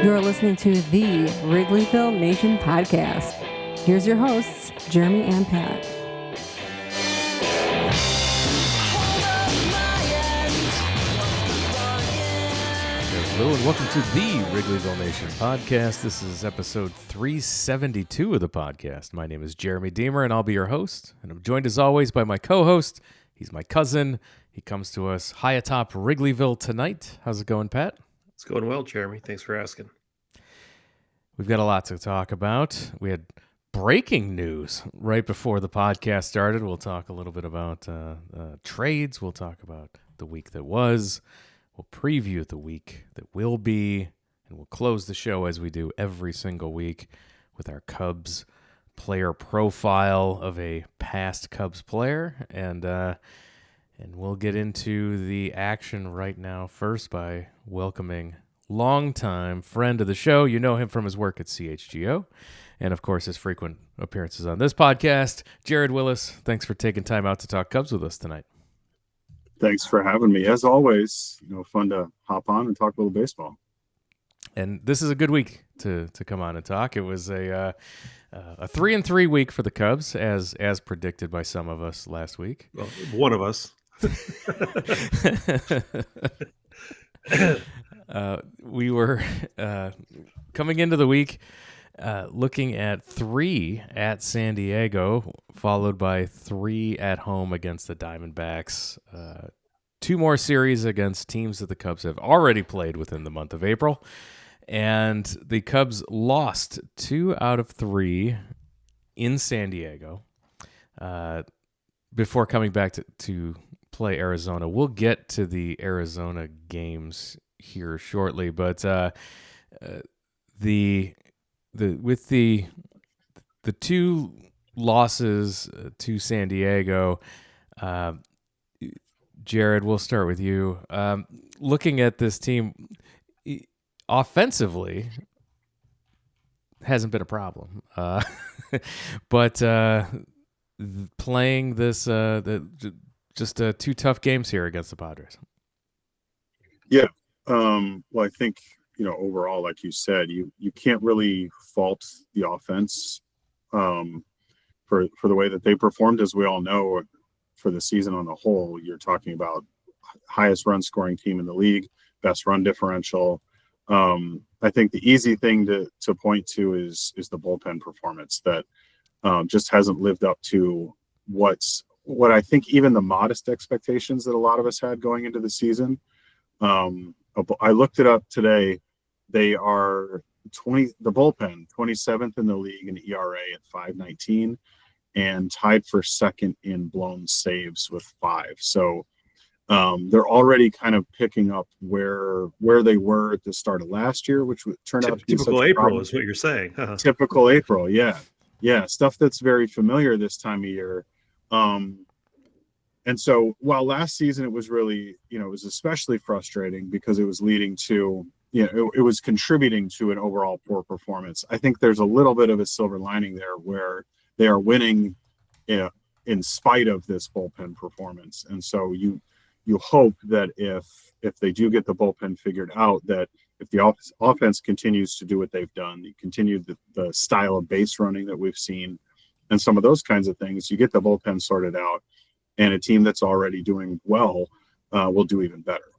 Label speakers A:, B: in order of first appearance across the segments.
A: You're listening to the Wrigleyville Nation podcast. Here's your hosts, Jeremy and Pat.
B: Hello and welcome to the Wrigleyville Nation podcast. This is episode 372 of the podcast. My name is Jeremy Deemer and I'll be your host. And I'm joined as always by my co-host. He's my cousin. He comes to us high atop Wrigleyville tonight. How's it going, Pat?
C: It's going well, Jeremy. Thanks for asking.
B: We've got a lot to talk about. We had breaking news right before the podcast started. We'll talk a little bit about trades. We'll talk about the week that was. We'll preview the week that will be. And we'll close the show as we do every single week with our Cubs player profile of a past Cubs player. And we'll get into the action right now first by welcoming longtime friend of the show. You know him from his work at CHGO and, of course, his frequent appearances on this podcast. Jared Wyllys, thanks for taking time out to talk Cubs with us tonight.
D: Thanks for having me. As always, fun to hop on and talk a little baseball.
B: And this is a good week to come on and talk. It was a 3-3 week for the Cubs, as predicted by some of us last week.
C: Well, one of us.
B: We were coming into the week looking at 3 at San Diego, followed by 3 at home against the Diamondbacks. 2 more series against teams that the Cubs have already played within the month of April. And the Cubs lost 2 out of 3 in San Diego before coming back to play Arizona. We'll get to the Arizona games here shortly, but with the 2 losses to San Diego, Jared, we'll start with you. Looking at this team offensively, hasn't been a problem, but playing this just 2 tough games here against the Padres.
D: Yeah. Well, I think, overall, like you said, you can't really fault the offense for the way that they performed. As we all know, for the season on the whole, you're talking about highest run scoring team in the league, best run differential. I think the easy thing to point to is the bullpen performance that just hasn't lived up to what I think even the modest expectations that a lot of us had going into the season. I looked it up today. They are the bullpen 27th in the league in ERA at 5.19 and tied for second in blown saves with 5. So they're already kind of picking up where they were at the start of last year, which turned out to be
C: typical April is what you're saying.
D: Typical April. Yeah. Stuff that's very familiar this time of year. And so while last season it was really, it was especially frustrating because it was leading to, it was contributing to an overall poor performance. I think there's a little bit of a silver lining there where they are winning in spite of this bullpen performance. And so you hope that if they do get the bullpen figured out, that if the offense continues to do what they've done, you continue the style of base running that we've seen and some of those kinds of things, you get the bullpen sorted out. And a team that's already doing well will do even better.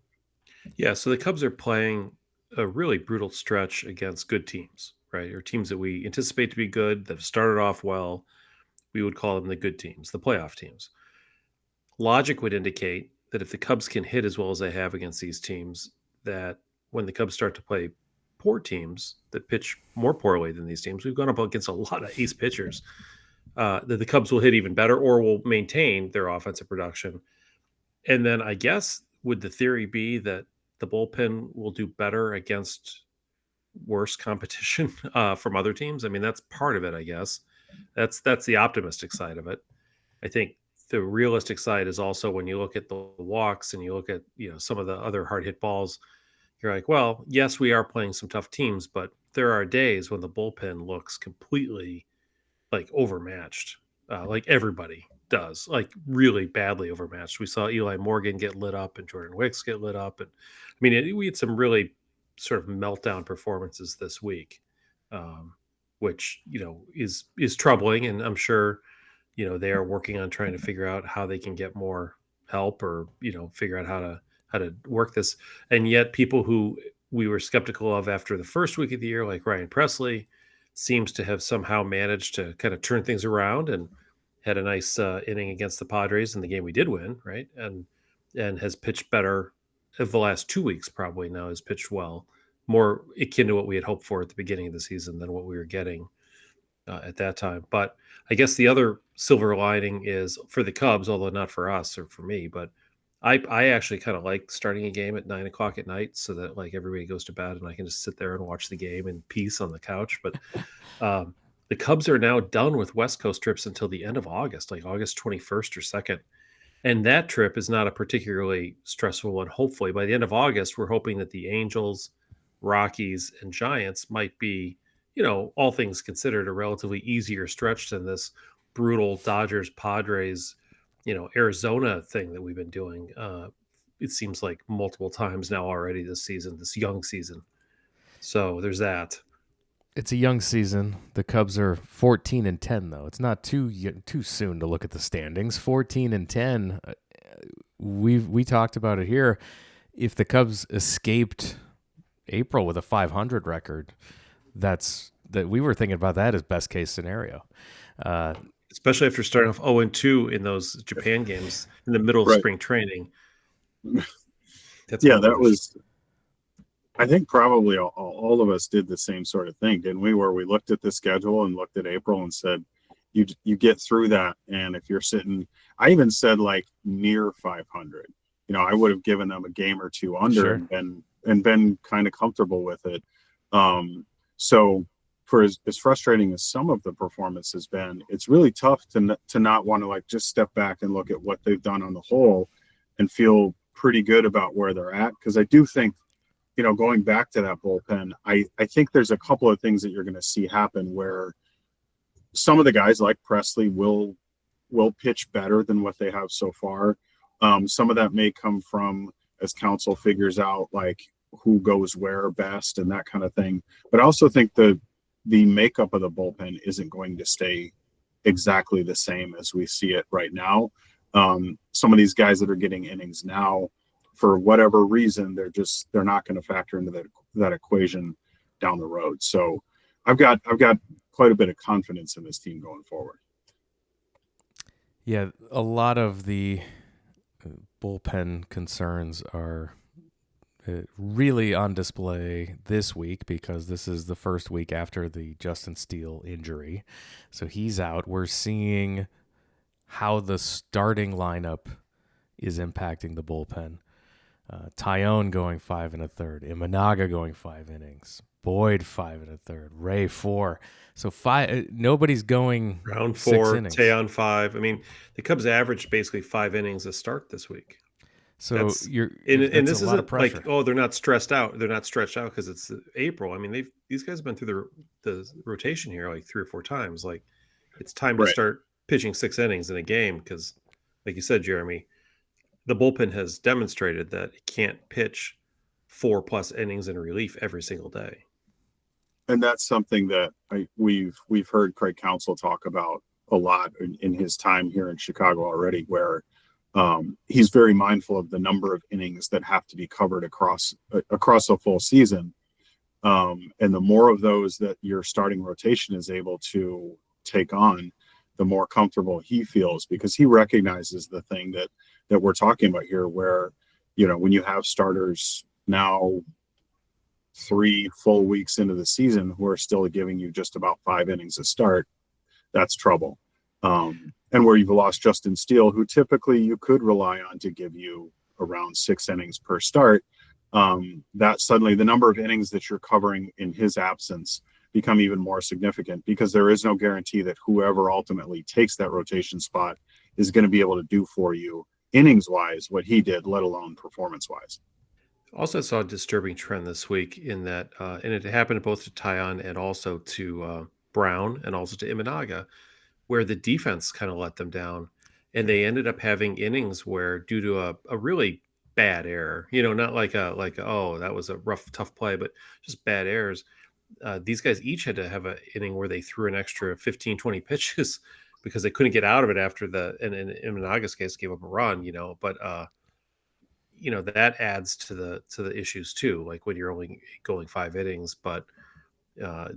C: Yeah, so the Cubs are playing a really brutal stretch against good teams, right? Or teams that we anticipate to be good, that have started off well. We would call them the good teams, the playoff teams. Logic would indicate that if the Cubs can hit as well as they have against these teams, that when the Cubs start to play poor teams that pitch more poorly than these teams, we've gone up against a lot of ace pitchers, that the Cubs will hit even better or will maintain their offensive production. And then I guess would the theory be that the bullpen will do better against worse competition from other teams? I mean, that's part of it, I guess. That's the optimistic side of it. I think the realistic side is also when you look at the walks and you look at some of the other hard hit balls, you're like, well, yes, we are playing some tough teams, but there are days when the bullpen looks completely like overmatched, like everybody does, like really badly overmatched. We saw Eli Morgan get lit up and Jordan Wicks get lit up. And I mean, we had some really sort of meltdown performances this week, which is troubling, and I'm sure they are working on trying to figure out how they can get more help, or figure out how to work this. And yet, people who we were skeptical of after the first week of the year, like Ryan Presley, seems to have somehow managed to kind of turn things around and had a nice inning against the Padres in the game we did win, right? And has pitched better of the last 2 weeks. Probably now has pitched well, more akin to what we had hoped for at the beginning of the season than what we were getting at that time. But I guess the other silver lining is for the Cubs, although not for us or for me, but I actually kind of like starting a game at 9 o'clock at night, so that like everybody goes to bed and I can just sit there and watch the game in peace on the couch. But the Cubs are now done with West Coast trips until the end of August, like August 21st or 2nd. And that trip is not a particularly stressful one. Hopefully by the end of August, we're hoping that the Angels, Rockies, and Giants might be, all things considered, a relatively easier stretch than this brutal Dodgers, Padres, Arizona thing that we've been doing. It seems like multiple times now already this season, this young season. So there's that.
B: It's a young season. The Cubs are 14-10, though. It's not too soon to look at the standings. 14-10. We talked about it here. If the Cubs escaped April with a 500 record, that we were thinking about that as best case scenario.
C: Especially after starting off 0-2 in those Japan games in the middle of spring training.
D: That was. I think probably all of us did the same sort of thing, didn't we? Where we looked at the schedule and looked at April and said, you get through that. And if you're sitting, I even said like near 500, I would have given them a game or two under and been kind of comfortable with it. So for as frustrating as some of the performance has been, it's really tough to not want to like just step back and look at what they've done on the whole and feel pretty good about where they're at. Because I do think, going back to that bullpen, I think there's a couple of things that you're going to see happen where some of the guys like Presley will pitch better than what they have so far. Some of that may come from as Counsell figures out like who goes where best and that kind of thing. But I also think the makeup of the bullpen isn't going to stay exactly the same as we see it right now. Some of these guys that are getting innings now, for whatever reason, they're not going to factor into that equation down the road. So I've got quite a bit of confidence in this team going forward.
B: Yeah, a lot of the bullpen concerns are really on display this week because this is the first week after the Justin Steele injury. So he's out. We're seeing how the starting lineup is impacting the bullpen. Tyone going 5 1/3, Imanaga going 5 innings, Boyd 5 1/3, Ray 4. So 5. Nobody's going
C: round 4.
B: 6 innings.
C: Taillon 5. I mean, the Cubs averaged basically 5 innings a start this week.
B: So
C: this
B: isn't
C: like, they're not stressed out. They're not stretched out because it's April. I mean, these guys have been through the rotation here like 3 or 4 times. Like, it's time to start pitching 6 innings in a game because, like you said, Jeremy, the bullpen has demonstrated that it can't pitch 4+ innings in relief every single day.
D: And that's something that we've heard Craig Counsell talk about a lot in his time here in Chicago already, where he's very mindful of the number of innings that have to be covered across a full season. And the more of those that your starting rotation is able to take on, the more comfortable he feels, because he recognizes the thing that we're talking about here, where, when you have starters now 3 full weeks into the season who are still giving you just about 5 innings a start, that's trouble. And where you've lost Justin Steele, who typically you could rely on to give you around 6 innings per start, that suddenly the number of innings that you're covering in his absence become even more significant, because there is no guarantee that whoever ultimately takes that rotation spot is going to be able to do for you innings-wise what he did, let alone performance-wise.
C: Also saw a disturbing trend this week in that, and it happened both to Taillon and also to Brown and also to Imanaga, where the defense kind of let them down. And they ended up having innings where, due to a really bad error, not like oh, that was a rough, tough play, but just bad errors. These guys each had to have an inning where they threw an extra 15, 20 pitches because they couldn't get out of it after and in Imanaga's case, gave up a run, but that adds to the issues too. Like when you're only going 5 innings, but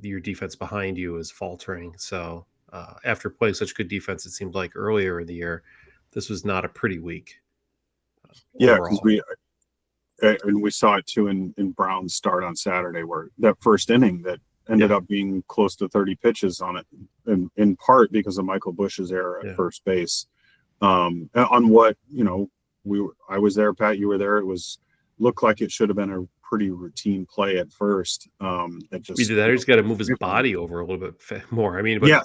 C: your defense behind you is faltering. So after playing such good defense, it seemed like earlier in the year, this was not a pretty week.
D: Yeah, because we saw it too in Brown's start on Saturday, where that first inning that ended up being close to 30 pitches on it, in part because of Michael Bush's error at first base. On what, I was there, Pat, you were there. It looked like it should have been a pretty routine play at first. That just
C: either that or he's got to move his body over a little bit more. I mean, but yeah.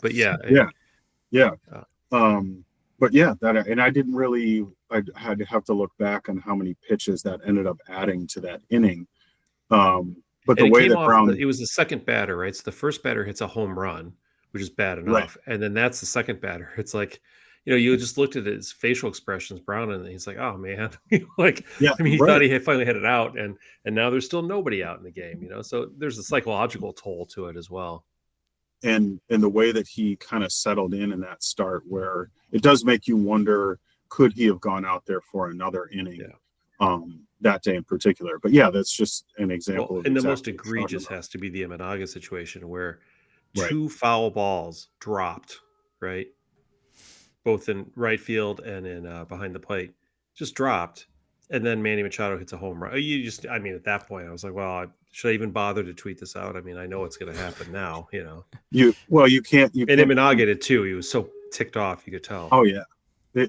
D: But yeah, and I didn't really. I had to have to look back on how many pitches that ended up adding to that inning. But the way that Brown,
C: it was the second batter, right? So the first batter hits a home run, which is bad enough, and then that's the second batter. It's like, you just looked at his facial expressions, Brown, and he's like, "Oh man," he thought he had finally had it out, and now there's still nobody out in the game, So there's a psychological toll to it as well.
D: And the way that he kind of settled in that start, where it does make you wonder, could he have gone out there for another inning that day in particular? But yeah, that's just an example.
C: Well, and the most egregious has to be the Imanaga situation where 2 foul balls dropped, right? Both in right field and in behind the plate, just dropped. And then Manny Machado hits a home run. At that point, I was like, well, should I even bother to tweet this out? I mean, I know it's going to happen now,
D: You can't.
C: And Imanaga did too. He was so ticked off, you could tell.
D: Oh, yeah.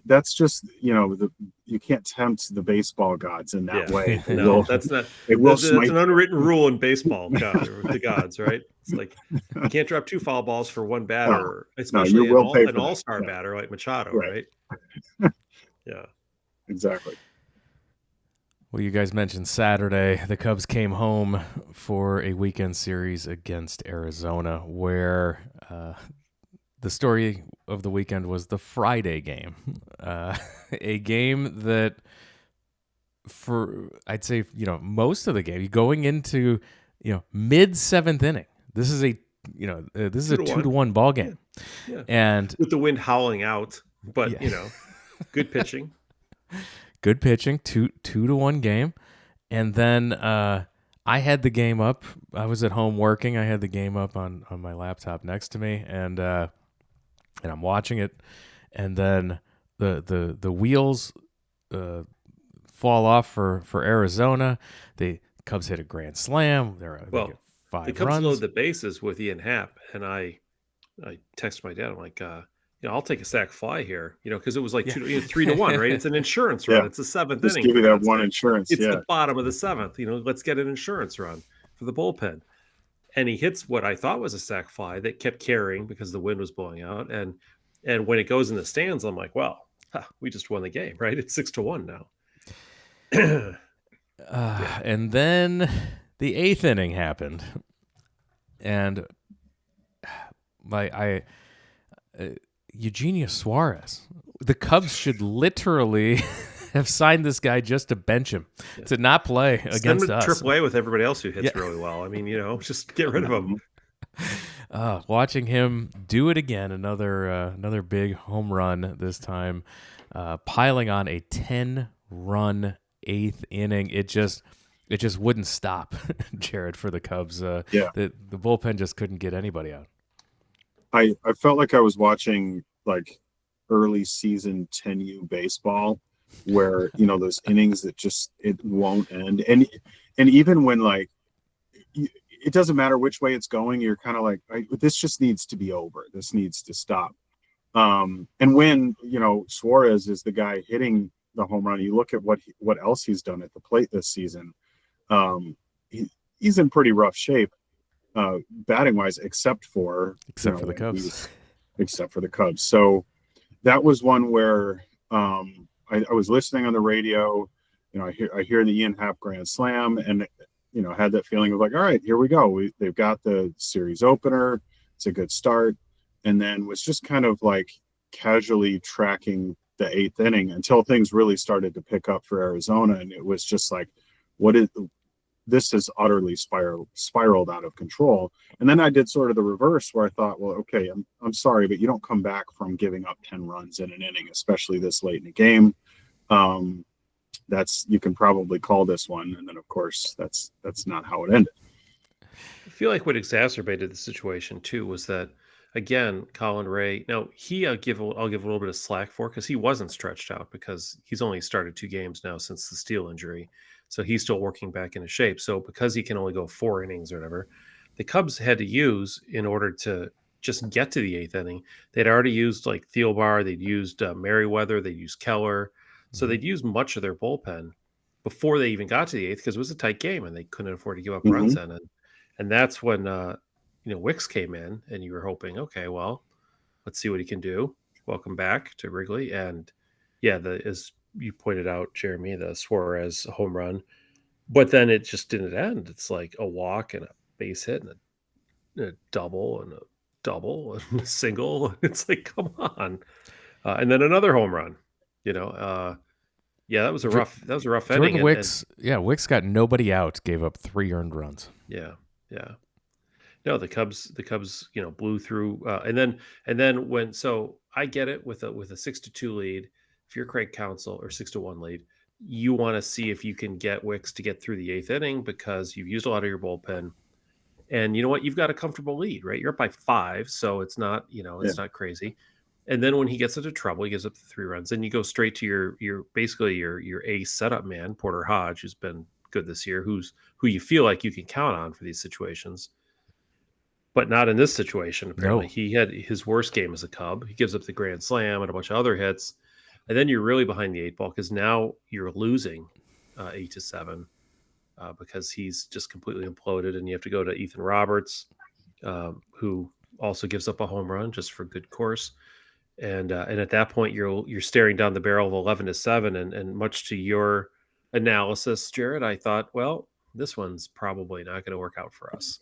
D: That's just, you can't tempt the baseball gods in that way.
C: No, that's not. That's an unwritten rule in baseball, the gods, right? It's like you can't drop 2 foul balls for one batter, especially an all-star batter like Machado, right? Yeah,
D: exactly.
B: Well, you guys mentioned Saturday. The Cubs came home for a weekend series against Arizona, where the story of the weekend was the Friday game, a game that I'd say, most of the game, going into, mid 7th inning. This is a 2-1 ball game.
C: Yeah.
B: And
C: with the wind howling out, but good pitching.
B: Good pitching, 2-1 game. And then I had the game up. I was at home working. I had the game up on my laptop next to me, and I'm watching it. And then the wheels fall off for Arizona. The Cubs hit a grand slam. They get 5 runs.
C: The Cubs load the bases with Ian Happ, and I texted my dad. I'm like, I'll take a sac fly here, because it was like 3-1, right? It's an insurance run. It's the 7th inning.
D: Give you that one insurance.
C: It's the bottom of the 7th. Let's get an insurance run for the bullpen. And he hits what I thought was a sac fly that kept carrying because the wind was blowing out. And when it goes in the stands, I'm like, well, we just won the game, right? It's 6-1 now.
B: And then the 8th inning happened, and Eugenio Suarez. The Cubs should literally have signed this guy just to bench him, to not play against us.
C: AAA with everybody else who hits really well. I mean, just get rid of him.
B: Watching him do it again, another big home run this time, piling on a 10-run 8th inning. It just wouldn't stop, Jared, for the Cubs. The bullpen just couldn't get anybody out.
D: I felt like I was watching like early season 10U baseball, where those innings that just it won't end, and even when it doesn't matter which way it's going, you're kind of like, this just needs to be over. This needs to stop. And when Suarez is the guy hitting the home run, you look at what else he's done at the plate this season. He's in pretty rough shape. Batting wise, except for
B: the Cubs.
D: Except for the Cubs. So that was one where I was listening on the radio. I hear the Ian Happ grand slam, and had that feeling of like, all right, here we go. They've got the series opener. It's a good start, and then was just kind of like casually tracking the eighth inning until things really started to pick up for Arizona. And it was just like, this is utterly spiraled out of control. And then I did sort of the reverse where I thought, well, okay, I'm sorry, but you don't come back from giving up 10 runs in an inning, especially this late in the game. You can probably call this one. And then of course that's not how it ended.
C: I feel like what exacerbated the situation too was that, again, Colin Ray. Now I'll give a little bit of slack for, because he wasn't stretched out, because he's only started 2 games now since the Steele injury, so he's still working back into shape. So because he can only go 4 innings or whatever, the Cubs had to use, in order to just get to the 8th inning, they'd already used like Thielbar, they'd used Merriweather, they'd used Keller, so they'd used much of their bullpen before they even got to the 8th, because it was a tight game and they couldn't afford to give up runs in it. And that's when Wicks came in, and you were hoping, okay, well, let's see what he can do. Welcome back to Wrigley. And yeah, as you pointed out, Jeremy, the Suarez home run, but then it just didn't end. It's like a walk and a base hit and a double and a single. It's like, come on. And then another home run, yeah, that was a rough inning.
B: Jordan Wicks, Wicks got nobody out, gave up 3 earned runs.
C: Yeah. No, the Cubs, blew through, and then when, so I get it with a 6-2 lead. If you're Craig Counsell, or 6-1 lead, you want to see if you can get Wicks to get through the 8th inning, because you've used a lot of your bullpen, and you know what, you've got a comfortable lead, right? You're up by 5, so it's not, not crazy. And then when he gets into trouble, he gives up the 3 runs, and you go straight to your basically your ace setup man, Porter Hodge, who's been good this year, who you feel like you can count on for these situations. But not in this situation, apparently. No. He had his worst game as a Cub. He gives up the grand slam and a bunch of other hits. And then you're really behind the 8 ball, because now you're losing 8-7 because he's just completely imploded. And you have to go to Ethan Roberts, who also gives up a home run just for good course. And at that point, you're staring down the barrel of 11-7. And much to your analysis, Jared, I thought, well, this one's probably not going to work out for us.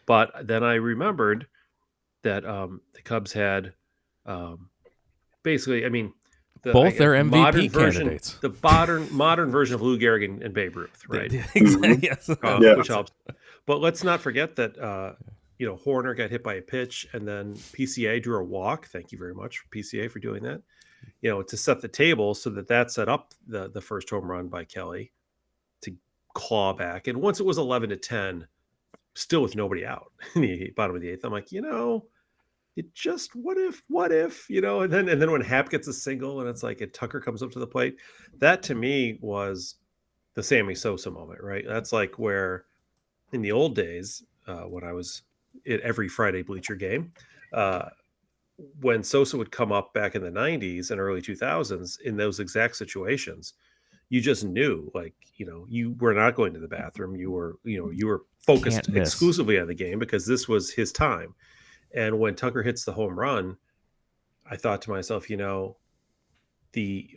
C: But then I remembered that the Cubs had basically,
B: both their MVP candidates.
C: The modern version of Lou Gehrig and Babe Ruth, right?
B: Exactly. Yes.
C: Which helps. But let's not forget that Horner got hit by a pitch, and then PCA drew a walk. Thank you very much, PCA, for doing that. To set the table, so that set up the first home run by Kelly to claw back. And once it was 11-10. Still with nobody out in the bottom of the 8th, I'm like, it just, what if, and then when Happ gets a single, and it's like, and Tucker comes up to the plate, that to me was the Sammy Sosa moment, right? That's like where in the old days, when I was at every Friday bleacher game, when Sosa would come up back in the 90s and early 2000s in those exact situations, you just knew, like, you were not going to the bathroom. You were focused exclusively on the game, because this was his time. And when Tucker hits the home run, I thought to myself,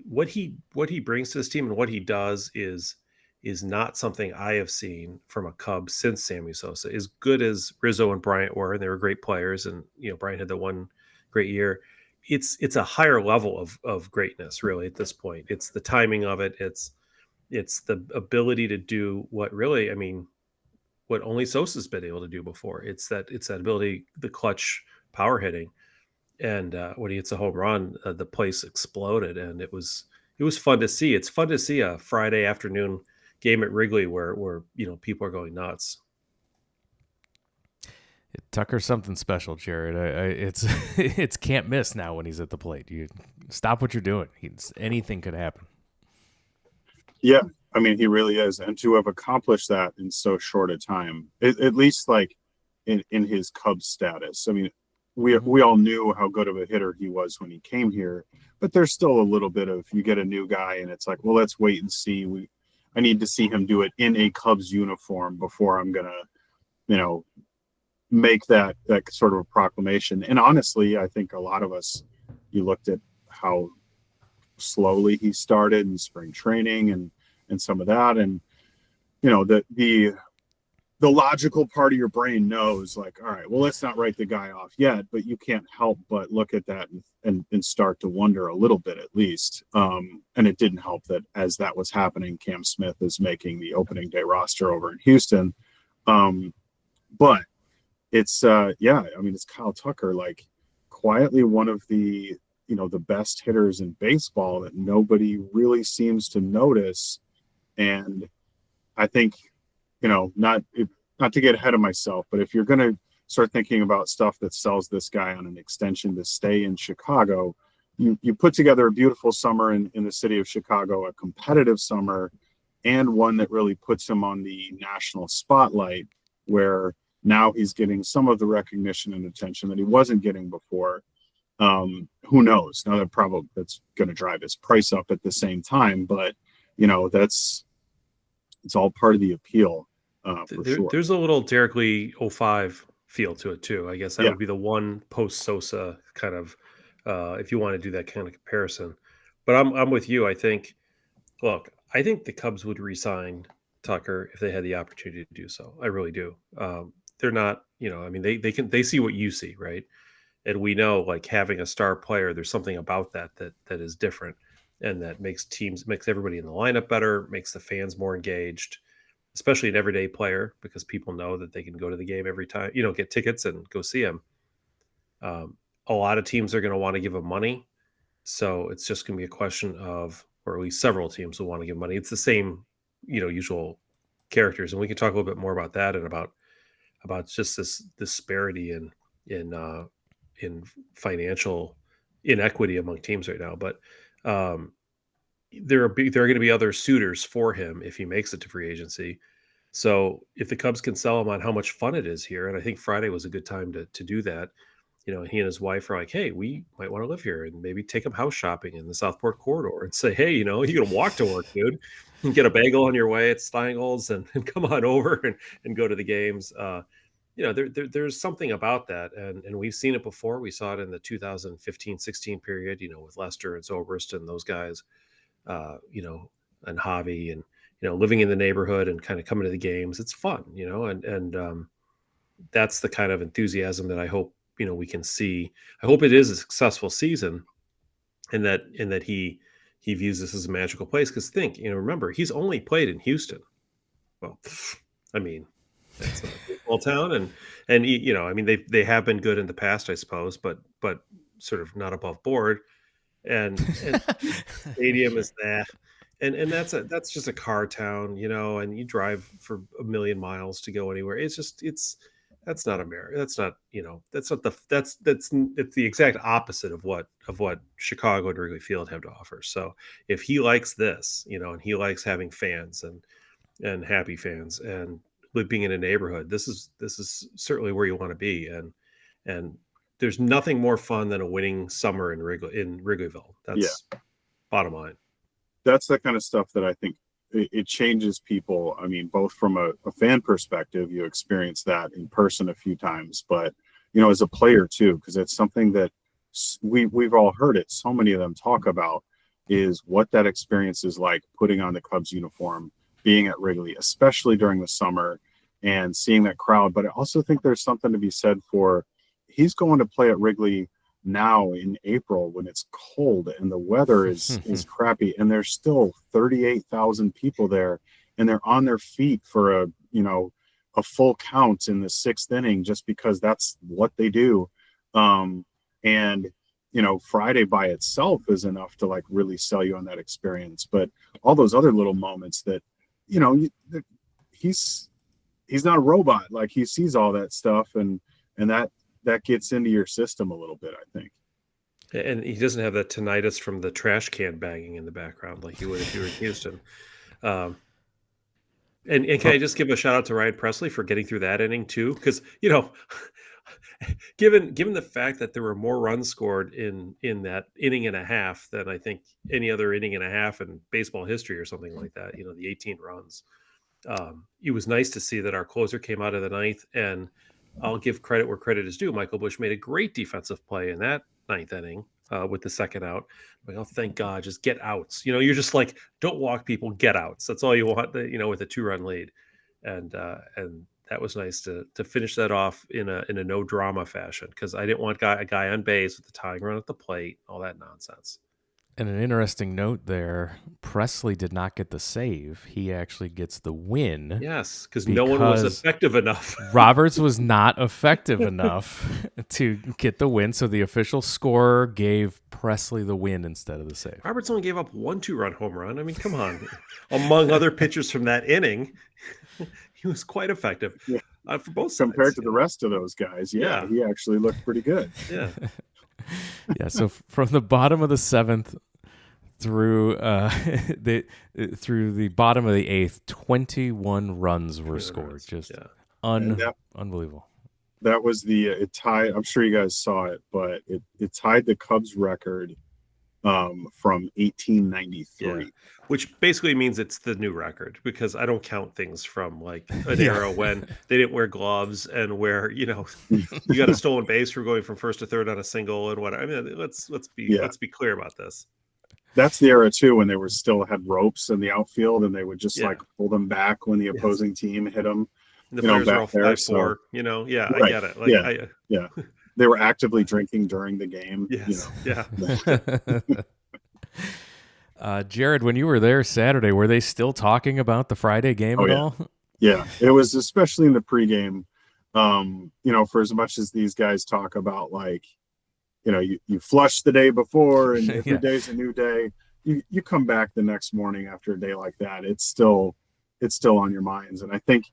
C: what he brings to this team and what he does is not something I have seen from a Cub since Sammy Sosa. As good as Rizzo and Bryant were, and they were great players, and Bryant had the one great year, it's a higher level of greatness, really, at this point. It's the timing of it. It's the ability to do what only Sosa's been able to do before. It's that ability, the clutch power hitting. And when he hits a home run, the place exploded, and it was fun to see. It's fun to see a Friday afternoon game at Wrigley where people are going nuts.
B: Tucker's something special, Jared. It's can't miss now when he's at the plate. You stop what you're doing. Anything could happen.
D: Yeah, he really is. And to have accomplished that in so short a time, at least like in his Cubs status. We all knew how good of a hitter he was when he came here, but there's still a little bit of, you get a new guy and it's like, well, let's wait and see. I need to see him do it in a Cubs uniform before I'm going to, make that sort of a proclamation. And honestly, I think a lot of us, you looked at how slowly he started in spring training and some of that. And, the logical part of your brain knows, like, all right, well, let's not write the guy off yet, but you can't help but look at that and start to wonder a little bit, at least. And it didn't help that as that was happening, Cam Smith is making the opening day roster over in Houston. But it's it's Kyle Tucker, like, quietly one of the the best hitters in baseball that nobody really seems to notice. And I think, not to get ahead of myself, but if you're going to start thinking about stuff that sells this guy on an extension to stay in Chicago, you put together a beautiful summer in the city of Chicago, a competitive summer, and one that really puts him on the national spotlight, where now he's getting some of the recognition and attention that he wasn't getting before. Who knows? Now that's going to drive his price up at the same time, but it's all part of the appeal. Sure.
C: There's a little Derek Lee 05 feel to it too. I guess that would be the one post Sosa kind of, if you want to do that kind of comparison. But I'm with you. I think the Cubs would re-sign Tucker if they had the opportunity to do so. I really do. They're not, they see what you see, right? And we know, like, having a star player, there's something about that is different, and that makes everybody in the lineup better, makes the fans more engaged, especially an everyday player, because people know that they can go to the game every time, get tickets and go see him. A lot of teams are going to want to give him money. So it's just going to be a question of, or at least several teams will want to give money. It's the same, usual characters. And we can talk a little bit more about that and about just this disparity in financial inequity among teams right now. But there are going to be other suitors for him if he makes it to free agency. So if the Cubs can sell him on how much fun it is here, and I think Friday was a good time to do that, and he and his wife are like, hey, we might want to live here, and maybe take him house shopping in the Southport corridor and say, hey, you can walk to work, dude, and get a bagel on your way at Steingold's and come on over and go to the games. There's something about that. And we've seen it before. We saw it in the 2015-16 period, with Lester and Zobrist and those guys, and Javi, and, living in the neighborhood and kind of coming to the games. It's fun, and that's the kind of enthusiasm that I hope, we can see. I hope it is a successful season, and that he views this as a magical place. Because remember, he's only played in Houston. Well, I mean, it's a baseball town, and they have been good in the past, I suppose, but sort of not above board. And stadium is that, and that's just a car town, and you drive for 1 million miles to go anywhere. That's not America. That's not it's the exact opposite of what Chicago and Wrigley Field have to offer. So if he likes this, and he likes having fans and happy fans and living in a neighborhood, this is certainly where you want to be. And there's nothing more fun than a winning summer in Wrigleyville. That's bottom line.
D: That's the kind of stuff that I think it changes people. I mean, both from a fan perspective, you experience that in person a few times, but as a player too, because it's something that we've all heard it. So many of them talk about is what that experience is like, putting on the Cubs uniform, being at Wrigley, especially during the summer, and seeing that crowd. But I also think there's something to be said for, he's going to play at Wrigley now in April when it's cold and the weather is crappy, and there's still 38,000 people there, and they're on their feet for a full count in the 6th inning, just because that's what they do. And Friday by itself is enough to, like, really sell you on that experience. But all those other little moments that, he's not a robot. Like, he sees all that stuff, and that gets into your system a little bit, I think.
C: And he doesn't have that tinnitus from the trash can banging in the background like you would if you were in Houston. And can I just give a shout out to Ryan Presley for getting through that inning too? Because, given the fact that there were more runs scored in that inning and a half than I think any other inning and a half in baseball history or something like that, the 18 runs. It was nice to see that our closer came out of the 9th, and I'll give credit where credit is due. Michael Busch made a great defensive play in that 9th inning with the second out. Like, oh, thank God, just get outs. You're just like, don't walk people, get outs. That's all you want, with a 2-run lead. And that was nice to finish that off in a no drama fashion, because I didn't want a guy on base with the tying run at the plate, all that nonsense.
B: And an interesting note there, Presley did not get the save. He actually gets the win.
C: Yes, because no one was effective enough.
B: Roberts was not effective enough to get the win, so the official scorer gave Presley the win instead of the save.
C: Roberts only gave up 1 2-run home run. I mean, come on. Among other pitchers from that inning, he was quite effective for both sides.
D: Compared to the rest of those guys,
C: Yeah.
D: he actually looked pretty good.
C: Yeah.
B: Yeah, so from the bottom of the 7th through through the bottom of the 8th, 21 runs were scored. Just unbelievable.
D: That was it tied. I'm sure you guys saw it, but it tied the Cubs record from 1893.
C: Which basically means it's the new record, because I don't count things from like an era when they didn't wear gloves and where, you got a stolen base for going from first to third on a single and whatever. I mean, let's be clear about this.
D: That's the era too, when they were still had ropes in the outfield and they would just like pull them back when the opposing team hit them.
C: And the players are all 5'4", I get it. Like,
D: they were actively drinking during the game.
C: Yes.
B: Jared, when you were there Saturday, were they still talking about the Friday game at all?
D: Yeah, it was, especially in the pregame. For as much as these guys talk about, like, you flush the day before and every day's a new day. You come back the next morning after a day like that, it's still on your minds. And I think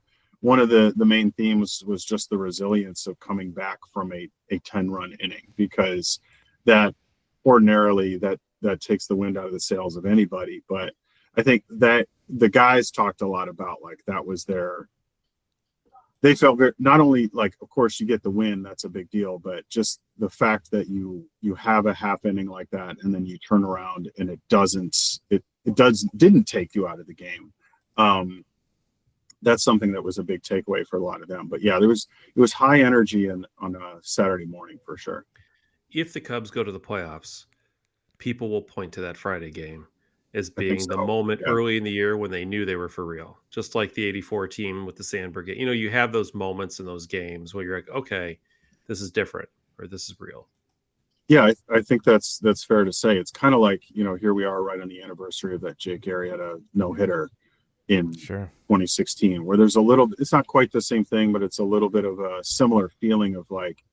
D: one of the main themes was just the resilience of coming back from a 10-run inning, because that ordinarily that takes the wind out of the sails of anybody. But I think that the guys talked a lot about, like, that was they felt very, not only like, of course you get the win, that's a big deal, but just the fact that you have a half inning like that and then you turn around and it didn't take you out of the game. That's something that was a big takeaway for a lot of them. But yeah, it was high energy on a Saturday morning for sure.
C: If the Cubs go to the playoffs, people will point to that Friday game as being the moment early in the year when they knew they were for real. Just like the 84 team with the Sandberg game. You have those moments in those games where you're like, okay, this is different, or this is real.
D: Yeah, I think that's fair to say. It's kind of like, here we are right on the anniversary of that Jake Arrieta a no-hitter in 2016, where there's it's not quite the same thing, but it's a little bit of a similar feeling of like,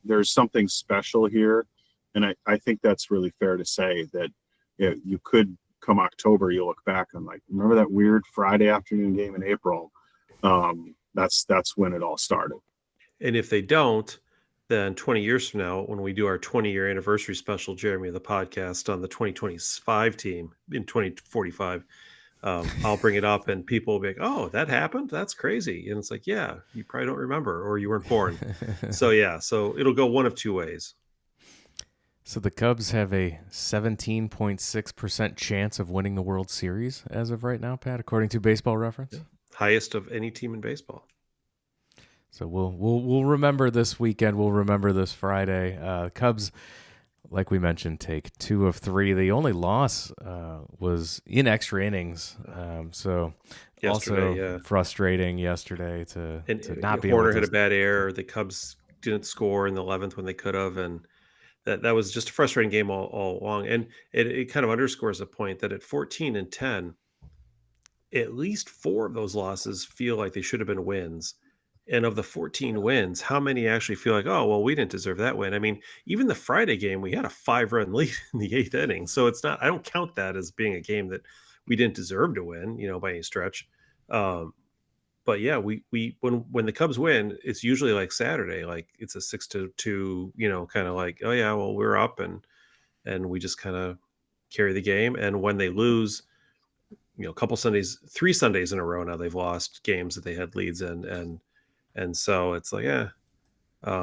D: there's something special here. And I think that's really fair to say that you could, come October, you look back and like, remember that weird Friday afternoon game in April? That's when it all started. And
C: if they don't, then 20 years from now, when we do our 20-year anniversary special, Jeremy, of the podcast on the 2025 team in 2045, I'll bring it up and people will be like, oh, that happened? That's crazy. And it's like, yeah, you probably don't remember, or you weren't born. So it'll go one of two ways.
B: So the Cubs have a 17.6% chance of winning the World Series as of right now, Pat, according to Baseball Reference.
C: Yeah. Highest of any team in baseball.
B: So we'll remember this weekend. We'll remember this Friday. Cubs, like we mentioned, take 2 of 3. The only loss was in extra innings. So also frustrating yesterday to not be able to.
C: Horner had a bad error. The Cubs didn't score in the 11th when they could have, and that was just a frustrating game all along. And it kind of underscores the point that at 14-10, at least 4 of those losses feel like they should have been wins. And of the 14 wins, how many actually feel like, oh, well, we didn't deserve that win? I mean, even the Friday game, we had a 5-run lead in the 8th inning. So it's not, I don't count that as being a game that we didn't deserve to win, by any stretch. But yeah, we when the Cubs win, it's usually like Saturday, like it's a 6-2, kind of like, oh yeah, well, we're up and we just kind of carry the game. And when they lose, a couple Sundays, 3 Sundays in a row now, they've lost games that they had leads in, and so it's like, they're a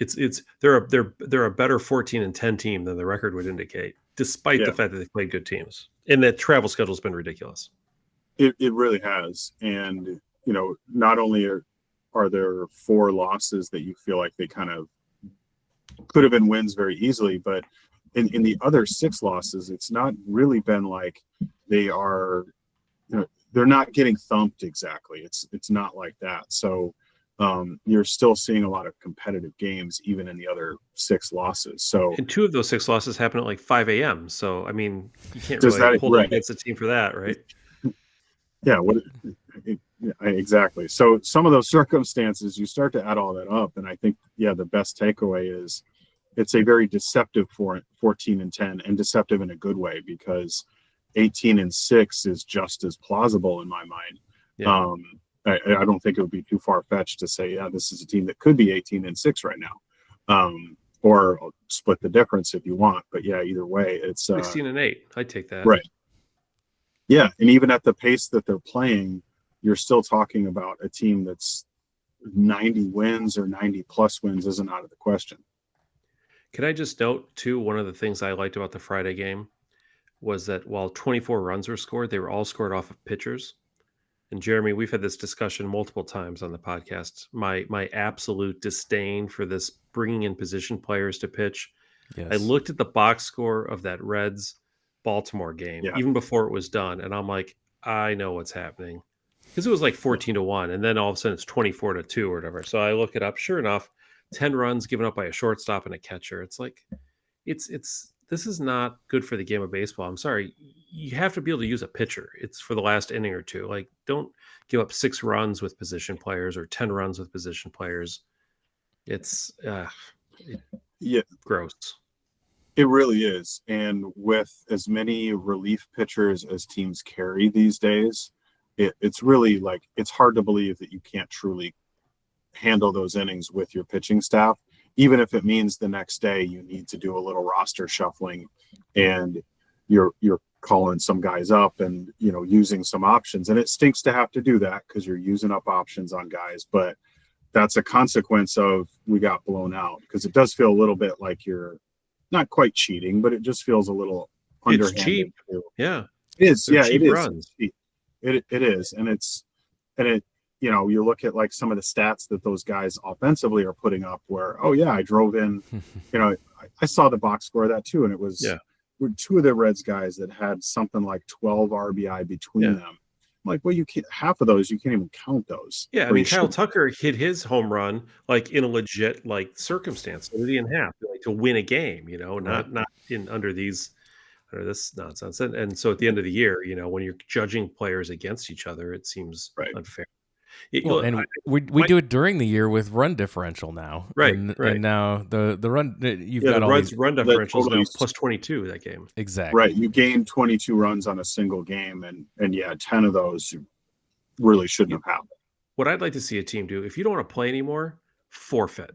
C: better 14-10 team than the record would indicate, despite the fact that they played good teams. And the travel schedule's been ridiculous.
D: It really has. And not only are there 4 losses that you feel like they kind of could have been wins very easily, but in the other 6 losses, it's not really been like they are, they're not getting thumped exactly. It's not like that. So you're still seeing a lot of competitive games, even in the other 6 losses. So,
C: and 2 of those 6 losses happened at like 5 a.m. So, I mean, you can't
D: Does
C: really
D: that-
C: hold it
D: right.
C: against the team for that, right?
D: yeah, exactly. So some of those circumstances, you start to add all that up, and I think, the best takeaway is it's a very deceptive 14-10, and deceptive in a good way, because 18-6 is just as plausible in my mind.
C: Yeah.
D: I don't think it would be too far-fetched to say, this is a team that could be 18-6 right now, or I'll split the difference if you want. But either way, it's
C: 16-8. I'd take that.
D: Right. Yeah, and even at the pace that they're playing, you're still talking about a team that's 90 wins or 90-plus wins isn't out of the question.
C: Can I just note, too, one of the things I liked about the Friday game was that while 24 runs were scored, they were all scored off of pitchers. And Jeremy, we've had this discussion multiple times on the podcast. My absolute disdain for this bringing in position players to pitch.
B: Yes.
C: I looked at the box score of that Reds Baltimore game, even before it was done, and I'm like, I know what's happening, because it was like 14-1, and then all of a sudden it's 24-2 or whatever. So I look it up. Sure enough, 10 runs given up by a shortstop and a catcher. It's like, this is not good for the game of baseball. I'm sorry. You have to be able to use a pitcher. It's for the last inning or two. Like, don't give up 6 runs with position players or 10 runs with position players. It's gross.
D: It really is. And with as many relief pitchers as teams carry these days, it's really like, it's hard to believe that you can't truly handle those innings with your pitching staff, even if it means the next day you need to do a little roster shuffling and you're calling some guys up and, using some options. And it stinks to have to do that because you're using up options on guys, but that's a consequence of we got blown out, because it does feel a little bit like you're not quite cheating, but it just feels a little underhanded.
C: It's cheap.
D: Too.
C: Yeah.
D: It is.
C: They're cheap
D: it is.
C: runs.
D: It is. And it, you look at like some of the stats that those guys offensively are putting up where, I drove in, I saw the box score of that too. And it was 2 of the Reds guys that had something like 12 RBI between them. I'm like, well, you can't, half of those, you can't even count those.
C: Yeah. I mean, Kyle Tucker hit his home run, like in a legit, circumstance, in half, to win a game, not under this nonsense. And so at the end of the year, when you're judging players against each other, it seems unfair.
B: We do it during the year with run differential now,
C: right?
B: And now the run you've got
C: the
B: all
C: run differential
D: totally
C: is now plus 22 that game.
B: Exactly.
D: Right, you gained 22 runs on a single game, and 10 of those really shouldn't have happened.
C: What I'd like to see a team do, if you don't want to play anymore, forfeit.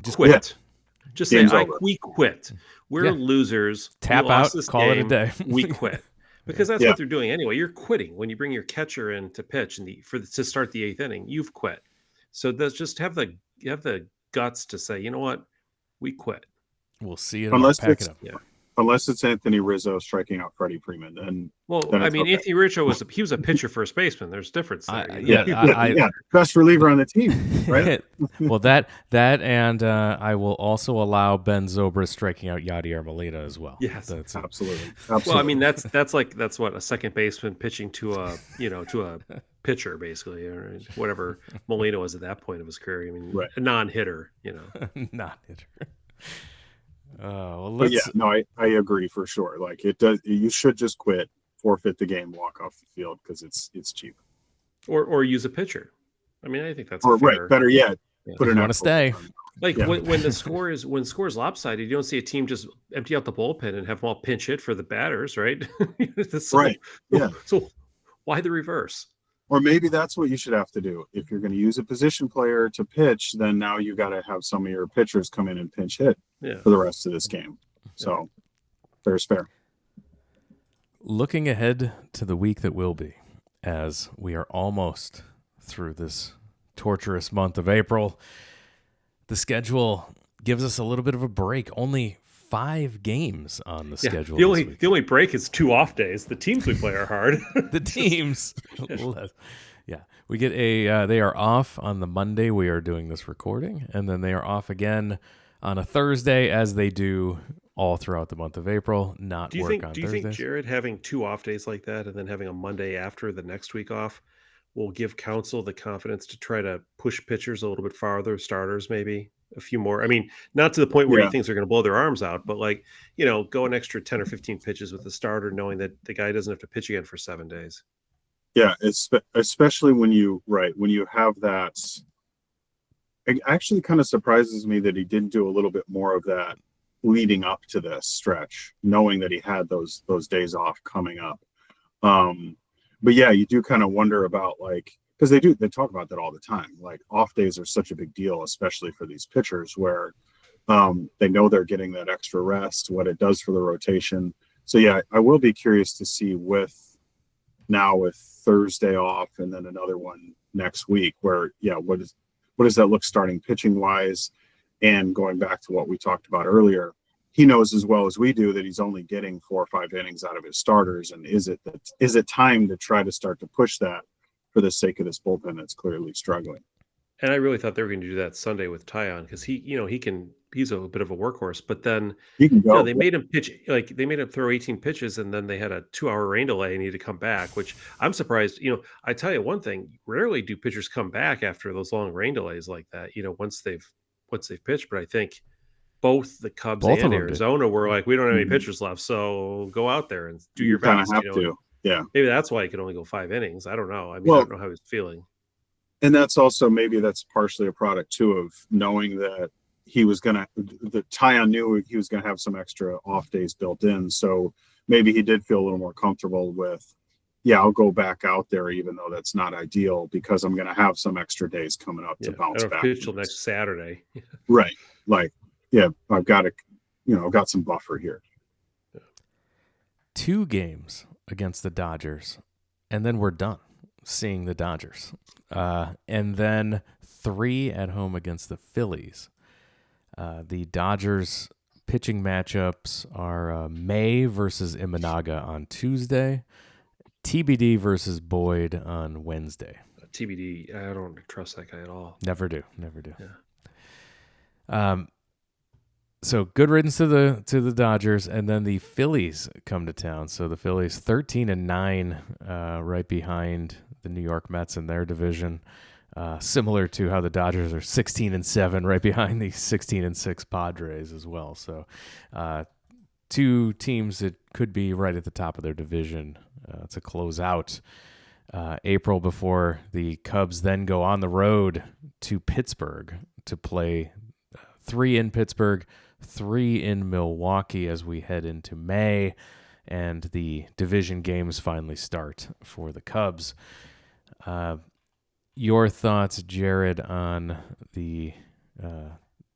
B: Just
C: quit.
B: Yeah.
C: Just say, we quit. We're losers.
B: Tap out. Call it a day.
C: We quit. Because that's what they're doing anyway. You're quitting when you bring your catcher in to pitch to start the 8th inning. You've quit. So that's just have the guts to say, you know what, we quit.
B: We'll see it.
D: Unless it's Anthony Rizzo striking out Freddie Freeman, then
C: Anthony Rizzo was a pitcher first baseman. There's a difference
D: there. Best reliever on the team, right?
B: Well, that and I will also allow Ben Zobrist striking out Yadier Molina as well.
D: Yes, absolutely.
C: Well, I mean that's what a second baseman pitching to a pitcher basically, or whatever Molina was at that point of his career. I mean, a non-hitter,
B: non-hitter.
D: I agree for sure. Like it does, you should just quit, forfeit the game, walk off the field, because it's cheap.
C: Or use a pitcher. I mean, I think that's
D: fair. Better yet,
B: put it on a stay.
C: When the score is lopsided, you don't see a team just empty out the bullpen and have them all pinch hit for the batters, right?
D: Right. Yeah.
C: So why the reverse?
D: Or maybe that's what you should have to do. If you're going to use a position player to pitch, then now you got to have some of your pitchers come in and pinch hit for the rest of this game. So fair's fair.
B: Looking ahead to the week that will be, as we are almost through this torturous month of April, the schedule gives us a little bit of a break. Only 5 games on the schedule.
C: The only break is 2 off days. The teams we play are hard.
B: The teams. We get they are off on the Monday we are doing this recording, and then they are off again on a Thursday, as they do all throughout the month of April, not
C: Do you
B: work
C: think
B: on
C: do you think
B: Thursdays.
C: Jared having 2 off days like that and then having a Monday after the next week off will give Counsell the confidence to try to push pitchers a little bit farther, starters maybe a few more? I mean, not to the point where he
D: Yeah,
C: thinks they're going to blow their arms out, but like, go an extra 10 or 15 pitches with the starter, knowing that the guy doesn't have to pitch again for 7 days.
D: yeah. Especially when you have that. It actually kind of surprises me that he didn't do a little bit more of that leading up to this stretch, knowing that he had those days off coming up. But yeah, you do kind of wonder about, like, because they talk about that all the time. Like, off days are such a big deal, especially for these pitchers where they know they're getting that extra rest, what it does for the rotation. So yeah, I will be curious to see with Thursday off and then another one next week, where what does that look starting pitching wise? And going back to what we talked about earlier, he knows as well as we do that he's only getting 4 or 5 innings out of his starters. And is it time to try to start to push that for the sake of this bullpen that's clearly struggling?
C: And I really thought they were going to do that Sunday with Tyon because he's a bit of a workhorse, but then
D: He can go.
C: they made him pitch, like they made him throw 18 pitches and then they had a 2-hour rain delay and he had to come back, which I'm surprised. I tell you one thing, rarely do pitchers come back after those long rain delays like that, once they've pitched. But I think both the Cubs
B: Both of
C: and
B: them did.
C: Arizona were like, we don't have any
D: Mhm.
C: pitchers left, so go out there and do
D: You
C: your
D: kind of
C: best.
D: have to. Yeah.
C: Maybe that's why he could only go 5 innings. I don't know. I mean, I
D: Well,
C: don't know how he's feeling.
D: and that's partially a product too of knowing that Tyon knew he was gonna have some extra off days built in. So maybe he did feel a little more comfortable with, I'll go back out there even though that's not ideal because I'm gonna have some extra days coming up to
C: I
D: bounce
C: don't
D: back.
C: pitch till next Saturday.
D: Right. Like, I've got I've got some buffer here.
B: 2 games against the Dodgers, and then we're done seeing the Dodgers. And then 3 at home against the Phillies. The Dodgers pitching matchups are May versus Imanaga on Tuesday, TBD versus Boyd on Wednesday.
C: TBD, I don't trust that guy at all.
B: Never do.
C: Yeah.
B: So good riddance to the Dodgers, and then the Phillies come to town. So the Phillies 13-9, right behind the New York Mets in their division. Similar to how the Dodgers are 16-7, right behind the 16-6 Padres as well. So 2 teams that could be right at the top of their division to close out April before the Cubs then go on the road to Pittsburgh to play 3 in Pittsburgh, 3 in Milwaukee as we head into May, and the division games finally start for the Cubs. Your thoughts, Jared, on the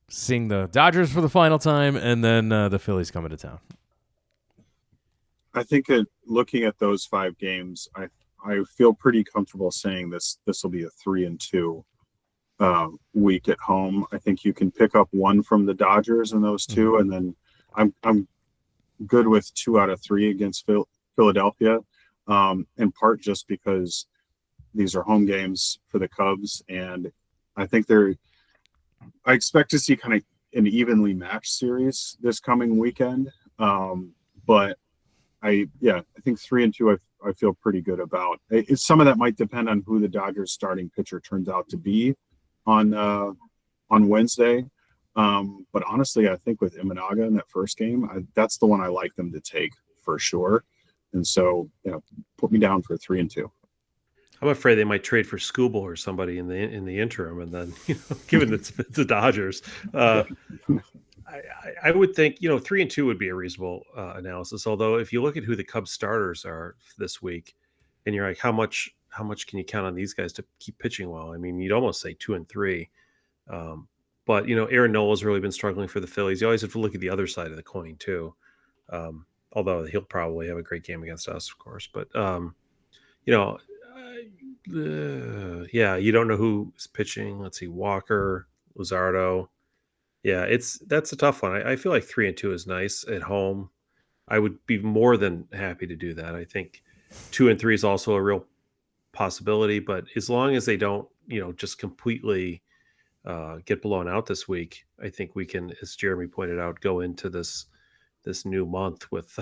B: seeing the Dodgers for the final time and then the Phillies coming to town?
D: I think that looking at those 5 games, I feel pretty comfortable saying this will be a 3-2 week at home. I think you can pick up 1 from the Dodgers in those 2, and then I'm good with 2 out of 3 against Philadelphia, in part just because these are home games for the Cubs, and I think I expect to see kind of an evenly matched series this coming weekend. But I think 3-2 I feel pretty good about. Some of that might depend on who the Dodgers starting pitcher turns out to be on Wednesday. But honestly, I think with Imanaga in that first game, that's the one I like them to take for sure. And so, put me down for 3-2.
C: I'm afraid they might trade for Skubal or somebody in the interim, and then given it's the Dodgers, I would think 3-2 would be a reasonable analysis. Although if you look at who the Cubs starters are this week, and you're like, how much can you count on these guys to keep pitching well? I mean, you'd almost say 2-3. But Aaron Nola's really been struggling for the Phillies. You always have to look at the other side of the coin too. Although he'll probably have a great game against us, of course. But you don't know who's pitching. Let's see, Walker, Luzardo. Yeah, that's a tough one. I feel like 3-2 is nice at home. I would be more than happy to do that. I think 2-3 is also a real possibility, but as long as they don't, just completely get blown out this week, I think we can, as Jeremy pointed out, go into this this new month with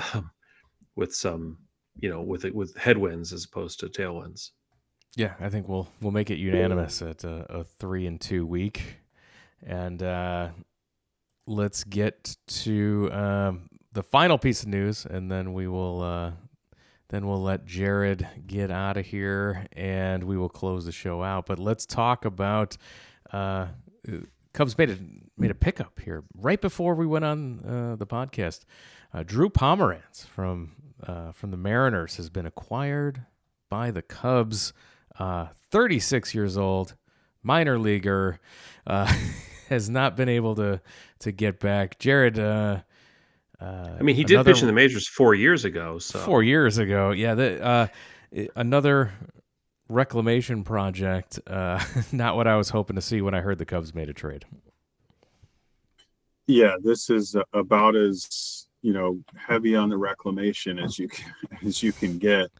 C: some, with headwinds as opposed to tailwinds.
B: Yeah, I think we'll make it unanimous at a 3-2 week, and let's get to the final piece of news, and then we'll let Jared get out of here, and we will close the show out. But let's talk about Cubs made a pickup here right before we went on the podcast. Drew Pomeranz from the Mariners has been acquired by the Cubs. 36 years old, minor leaguer, has not been able to get back. Jared,
C: he did pitch in the majors 4 years ago. So
B: 4 years ago, yeah. Another reclamation project. Not what I was hoping to see when I heard the Cubs made a trade.
D: Yeah, this is about as heavy on the reclamation as you can get.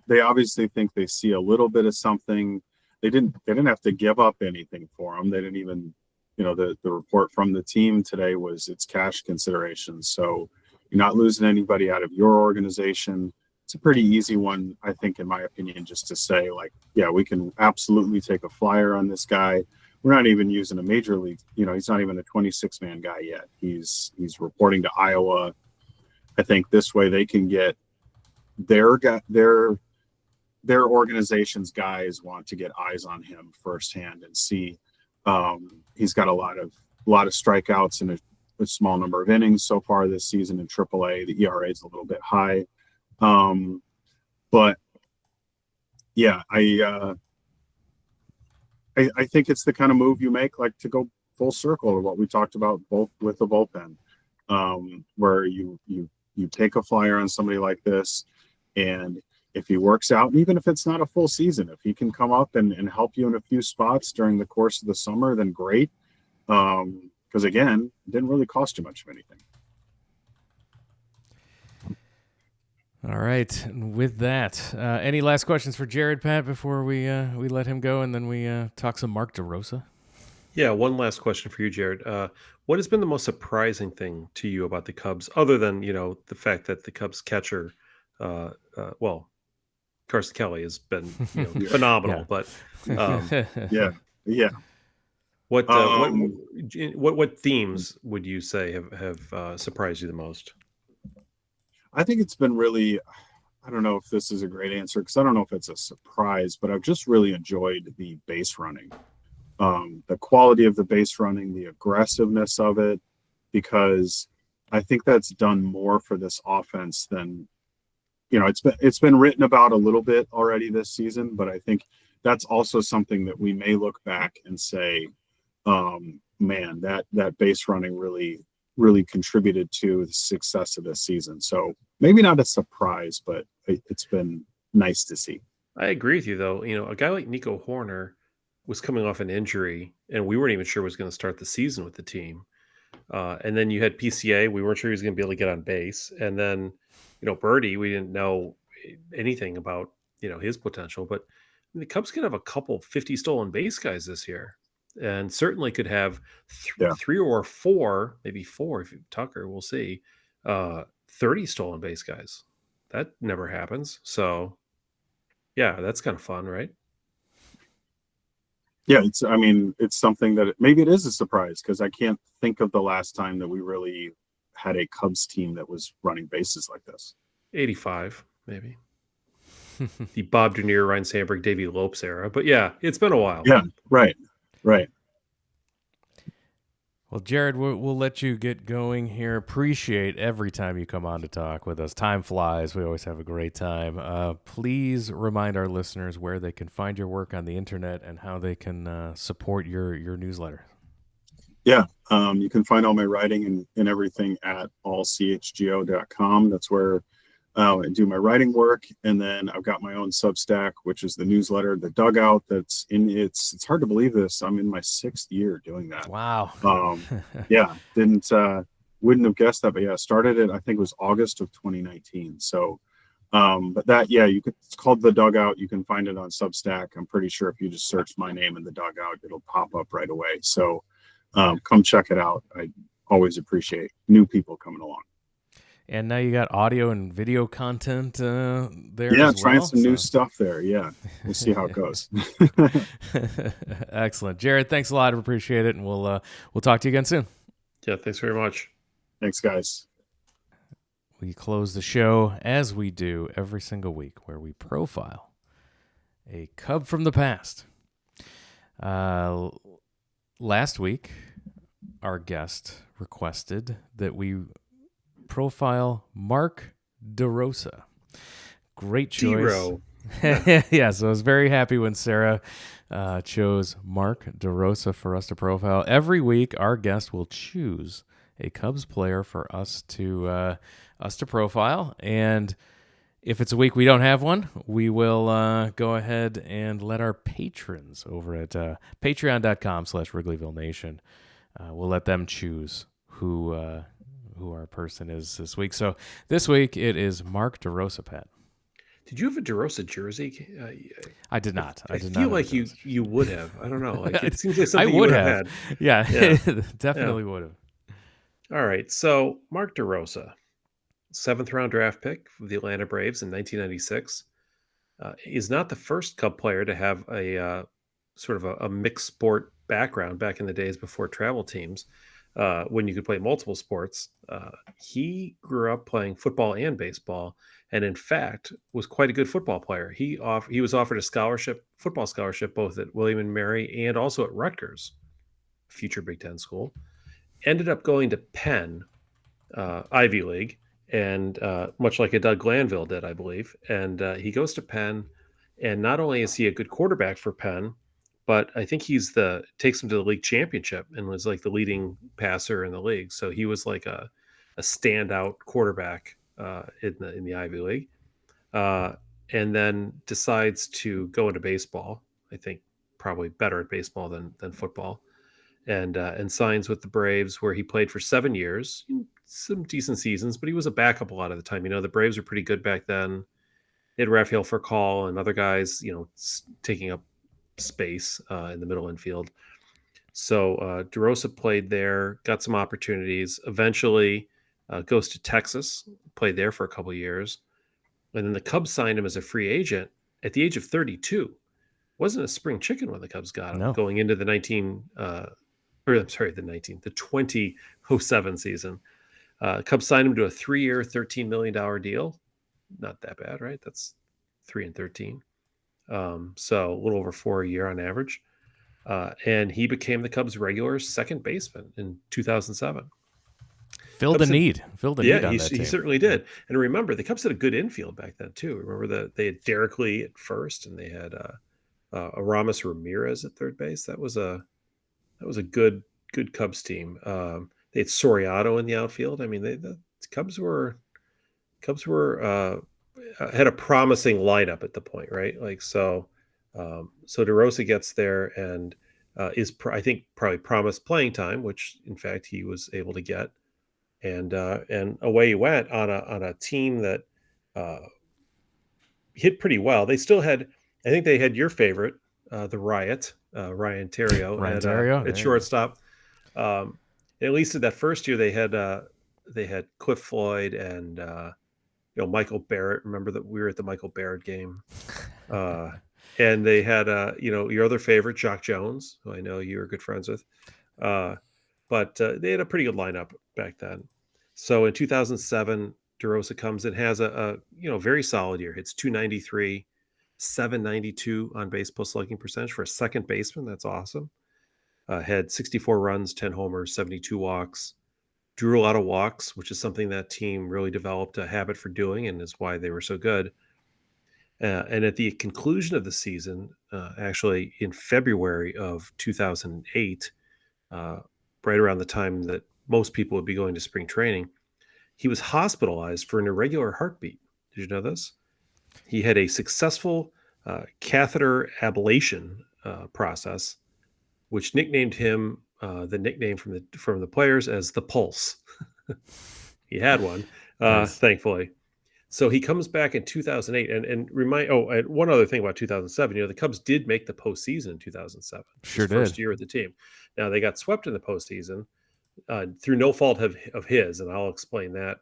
D: They obviously think they see a little bit of something. They didn't have to give up anything for him. They didn't even, the report from the team today was it's cash considerations. So you're not losing anybody out of your organization. It's a pretty easy one, I think, in my opinion, just to say yeah, we can absolutely take a flyer on this guy. We're not even using a major league. He's not even a 26-man guy yet. He's reporting to Iowa. I think this way they can get their organization's guys want to get eyes on him firsthand and see. He's got a lot of strikeouts and a small number of innings so far this season in AAA. The ERA is a little bit high, but yeah, I think it's the kind of move you make, to go full circle of what we talked about both with the bullpen, where you take a flyer on somebody like this. And if he works out, and even if it's not a full season, if he can come up and help you in a few spots during the course of the summer, then great. Because again, it didn't really cost you much of anything.
B: All right. And with that, any last questions for Jared, Pat, before we let him go and then we talk some Mark DeRosa?
C: Yeah, one last question for you, Jared. What has been the most surprising thing to you about the Cubs, other than the fact that the Cubs catcher, Carson Kelly has been phenomenal, but
D: yeah.
C: What themes would you say have surprised you the most?
D: I think it's been really, I don't know if this is a great answer because I don't know if it's a surprise, but I've just really enjoyed the base running, the quality of the base running, the aggressiveness of it, because I think that's done more for this offense than, it's been written about a little bit already this season, but I think that's also something that we may look back and say, man, that base running really contributed to the success of this season. So maybe not a surprise, but it's been nice to see.
C: I agree with you, though. A guy like Nico Horner was coming off an injury, and we weren't even sure was going to start the season with the team. And then you had PCA. We weren't sure he was going to be able to get on base. And then, Birdie, we didn't know anything about, his potential. But the Cubs could have a couple 50 stolen base guys this year, and certainly could have three or four, maybe four if Tucker, we'll see, 30 stolen base guys. That never happens. So, yeah, that's kind of fun, right?
D: Yeah, it's something that maybe it is a surprise because I can't think of the last time that we really had a Cubs team that was running bases like this.
C: 85, maybe. The Bob Dernier, Ryan Sandberg, Davey Lopes era. But yeah, it's been a while.
D: Yeah, right.
B: Well, Jared, we'll let you get going here. Appreciate every time you come on to talk with us. Time flies. We always have a great time. Please remind our listeners where they can find your work on the internet and how they can support your newsletter.
D: Yeah, you can find all my writing and everything at allchgo.com. That's where I do my writing work, and then I've got my own Substack, which is the newsletter, The Dugout. That's in it's hard to believe this. I'm in my 6th year doing that.
B: Wow.
D: Yeah, wouldn't have guessed that, but yeah, started it. I think it was August of 2019. So, but that, yeah, it's called The Dugout. You can find it on Substack. I'm pretty sure if you just search my name in The Dugout, it'll pop up right away. So, come check it out. I always appreciate new people coming along.
B: And now you got audio and video content there
D: Yeah,
B: as
D: trying
B: well.
D: some new stuff there. Yeah, we'll see how it goes.
B: Excellent. Jared, thanks a lot. I appreciate it. And we'll talk to you again soon.
C: Yeah, thanks very much.
D: Thanks, guys.
B: We close the show as we do every single week, where we profile a Cub from the past. Last week, our guest requested that we profile Mark DeRosa. Great choice. Yeah, so I was very happy when Sarah chose Mark DeRosa for us to profile. Every week, our guest will choose a Cubs player for us to profile, and if it's a week we don't have one, we will go ahead and let our patrons over at patreon.com/Wrigleyville Nation. We'll let them choose who our person is this week. So this week it is Mark DeRosa. Pat,
C: did you have a DeRosa jersey?
B: I did not.
C: I feel like you would have. I don't know. Like, it seems like
B: I
C: something
B: would
C: you would
B: have
C: have had.
B: Yeah. Definitely would have.
C: All right. So Mark DeRosa, 7th round draft pick of the Atlanta Braves in 1996, is not the first Cub player to have a sort of a mixed sport background back in the days before travel teams, when you could play multiple sports. He grew up playing football and baseball, and in fact was quite a good football player. He was offered a football scholarship, both at William and Mary and also at Rutgers, future Big Ten school. Ended up going to Penn, Ivy League, and much like a Doug Glanville did, I believe. And he goes to Penn, and not only is he a good quarterback for Penn, but I think takes him to the league championship and was like the leading passer in the league. So he was like a standout quarterback in the Ivy League, and then decides to go into baseball. I think probably better at baseball than football, and signs with the Braves, where he played for 7 years, some decent seasons, but he was a backup a lot of the time. The Braves were pretty good back then. They had Rafael Furcal and other guys, taking up space in the middle infield. So DeRosa played there, got some opportunities, eventually goes to Texas, played there for a couple of years. And then the Cubs signed him as a free agent at the age of 32. Wasn't a spring chicken when the Cubs got him, going into the 2007 season. Cubs signed him to a 3-year, $13 million deal. Not that bad, right? That's 3 and 13. So a little over 4 a year on average. And he became the Cubs' regular second baseman in 2007.
B: Filled the need on that team.
C: He certainly did. And remember, the Cubs had a good infield back then too. Remember that they had Derek Lee at first, and they had Aramis Ramirez at third base. That was a good Cubs team. They had Soriano in the outfield. I mean, the Cubs had a promising lineup at the point, right? Like so DeRosa gets there and is I think probably promised playing time, which in fact he was able to get, and away he went on a team that hit pretty well. They still had, I think they had your favorite, the Riot, Ryan Theriot at shortstop. At least in that first year, they had Cliff Floyd and Michael Barrett. Remember that we were at the Michael Barrett game, and they had your other favorite, Jock Jones, who I know you were good friends with. But they had a pretty good lineup back then. So in 2007, DeRosa comes and has a very solid year. Hits 293, 792 on base plus slugging percentage for a second baseman. That's awesome. Had 64 runs, 10 homers, 72 walks. Drew a lot of walks, which is something that team really developed a habit for doing, and is why they were so good. And at the conclusion of the season, actually in February of 2008, right around the time that most people would be going to spring training, he was hospitalized for an irregular heartbeat. Did you know this? He had a successful catheter ablation process, which nicknamed him the nickname from the players as the Pulse. He had one, nice. Thankfully. So he comes back in 2008, and one other thing about 2007, the Cubs did make the postseason in 2007.
B: Sure did.
C: First year of the team. Now they got swept in the postseason, through no fault of his, and I'll explain that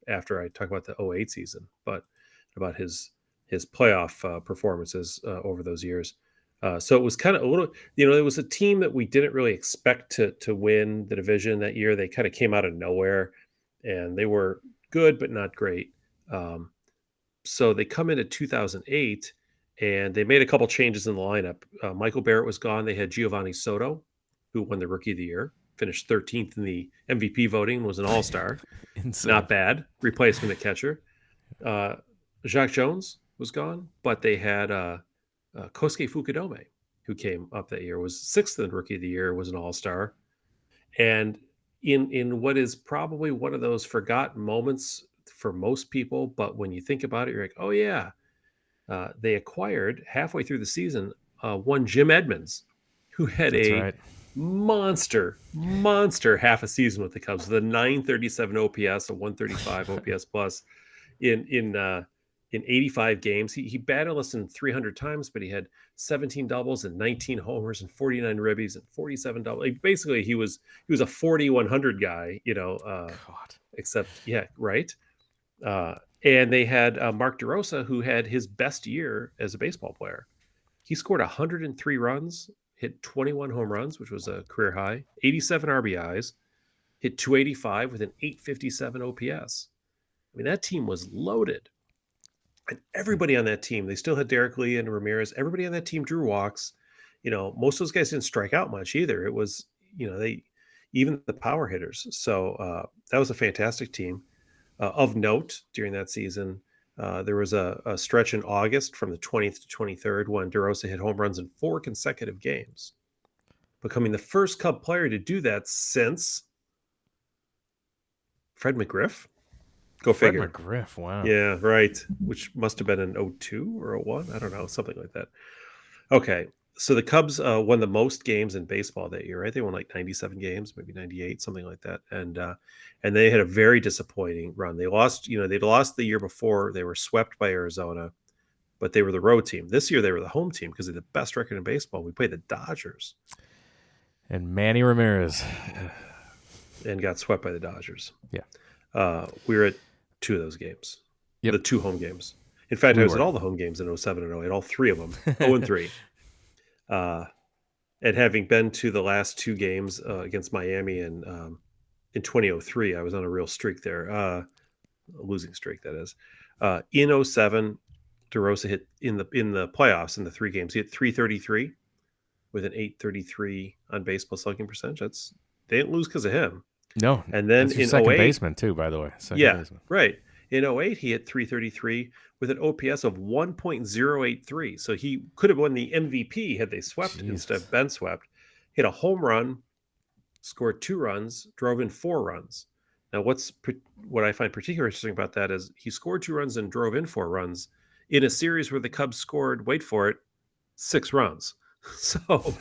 C: after I talk about the 08 season, but about his playoff performances over those years. So it was kind of a little, it was a team that we didn't really expect to win the division that year. They kind of came out of nowhere, and they were good but not great. So they come into 2008, and they made a couple changes in the lineup. Michael Barrett was gone. They had Giovanni Soto, who won the Rookie of the Year, finished 13th in the MVP voting, was an all-star. Not bad. Replacement at catcher. Jacques Jones was gone, but they had Kosuke Fukudome, who came up that year, was sixth in Rookie of the Year, was an all-star. And in what is probably one of those forgotten moments for most people, but when you think about it, you're like, oh yeah, they acquired halfway through the season one Jim Edmonds, who had monster half a season with the Cubs, with a 937 OPS, a 135 OPS plus in 85 games. He batted less than 300 times, but he had 17 doubles and 19 homers and 49 ribbies and 47 doubles. Like, basically, he was a 40-100 guy, except, yeah, right. And they had Mark DeRosa, who had his best year as a baseball player. He scored 103 runs, hit 21 home runs, which was a career high, 87 RBIs, hit 285 with an 857 OPS. I mean, that team was loaded. And everybody on that team, they still had Derek Lee and Ramirez. Everybody on that team drew walks. Most of those guys didn't strike out much either. It was, even the power hitters. So that was a fantastic team. Of note during that season, there was a stretch in August from the 20th to 23rd when DeRosa hit home runs in 4 consecutive games, becoming the first Cub player to do that since Fred McGriff. Go figure.
B: Fred McGriff, wow.
C: Yeah, right. Which must have been in 02 or 01. I don't know, something like that. Okay, so the Cubs won the most games in baseball that year, right? They won like 97 games, maybe 98, something like that. And they had a very disappointing run. They lost, they'd lost the year before. They were swept by Arizona, but they were the road team. This year they were the home team because they had the best record in baseball. We played the Dodgers.
B: And Manny Ramirez.
C: And got swept by the Dodgers.
B: Yeah.
C: We were at 2 of those games.
B: Yep.
C: The 2 home games. In fact, I was at all the home games in 07 and 08, all 3 of them, 0-3. And having been to the last 2 games against Miami in 2003, I was on a real streak there, a losing streak, that is. In 07, DeRosa hit in the playoffs in the 3 games. He hit 333 with an 833 on base plus slugging percentage. They didn't lose because of him.
B: No,
C: and then in
B: second
C: 08,
B: baseman too, by the way. Baseman.
C: Right. In 08, he hit 333 with an OPS of 1.083. So he could have won the MVP had they swept instead of been swept. Hit a home run, scored 2 runs, drove in 4 runs. Now, what I find particularly interesting about that is he scored 2 runs and drove in 4 runs in a series where the Cubs scored, wait for it, 6 runs. So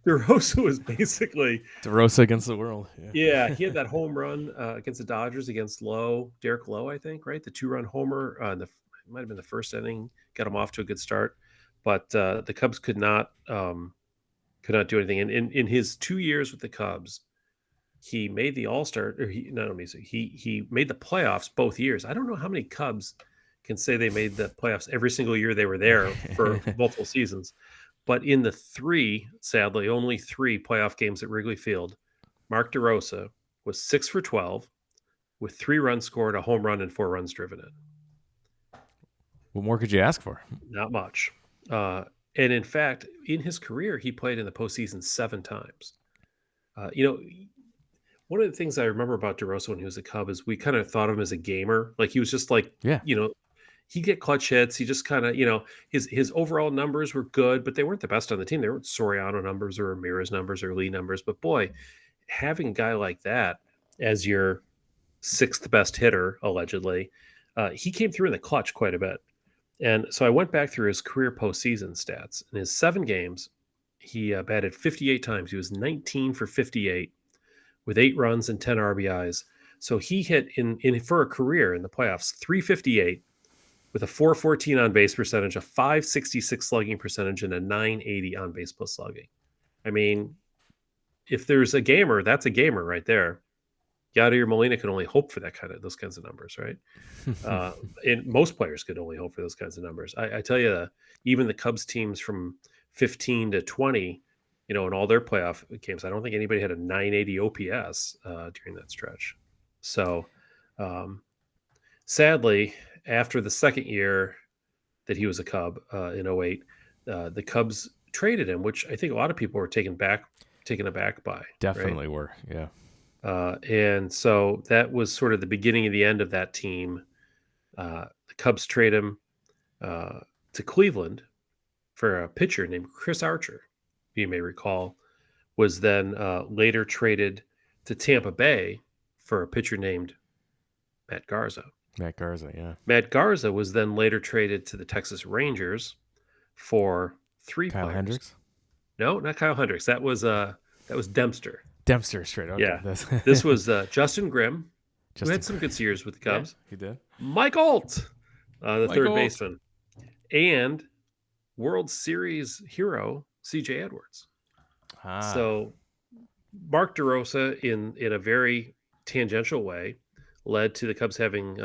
C: DeRosa was basically
B: DeRosa against the world.
C: Yeah, he had that home run against the Dodgers against Derek Lowe, I think, right? The 2-run homer. It might have been the first inning, got him off to a good start, but the Cubs could not do anything. And in his 2 years with the Cubs, he made the All-Star. Or he made the playoffs both years. I don't know how many Cubs can say they made the playoffs every single year they were there for multiple seasons. But in the 3, sadly, only 3 playoff games at Wrigley Field, Mark DeRosa was 6 for 12 with 3 runs scored, a home run, and 4 runs driven in.
B: What more could you ask for?
C: Not much. And in fact, in his career, he played in the postseason 7 times. One of the things I remember about DeRosa when he was a Cub is we kind of thought of him as a gamer. Like he was just like, he'd get clutch hits. He just kind of, his overall numbers were good, but they weren't the best on the team. They weren't Soriano numbers or Ramirez numbers or Lee numbers. But boy, having a guy like that as your 6th best hitter, allegedly, he came through in the clutch quite a bit. And so I went back through his career postseason stats. In his 7 games, he batted 58 times. He was 19 for 58 with 8 runs and 10 RBIs. So he hit in for a career in the playoffs, 358 with a 414 on base percentage, a 566 slugging percentage, and a 980 on base plus slugging. I mean, if there's a gamer, that's a gamer right there. Yadier Molina can only hope for those kinds of numbers, right? And most players could only hope for those kinds of numbers. I tell you, even the Cubs teams from 15 to 20, in all their playoff games, I don't think anybody had a 980 OPS during that stretch. So, sadly, after the second year that he was a Cub in 08, the Cubs traded him, which I think a lot of people were taken aback by.
B: Definitely
C: right?
B: were, yeah.
C: And so that was sort of the beginning of the end of that team. The Cubs trade him to Cleveland for a pitcher named Chris Archer, you may recall, was then later traded to Tampa Bay for a pitcher named Matt Garza.
B: Matt Garza, yeah.
C: Matt Garza was then later traded to the Texas Rangers for three
B: Kyle
C: players.
B: Hendricks?
C: No, not Kyle Hendricks. That was Dempster.
B: Dempster straight. Okay.
C: Yeah. This was Justin Grimm, who had some good years with the Cubs.
B: Yeah, he did.
C: Mike Alt, the third
B: Alt.
C: baseman, and World Series hero CJ Edwards. So Mark DeRosa, in a very tangential way, led to the Cubs having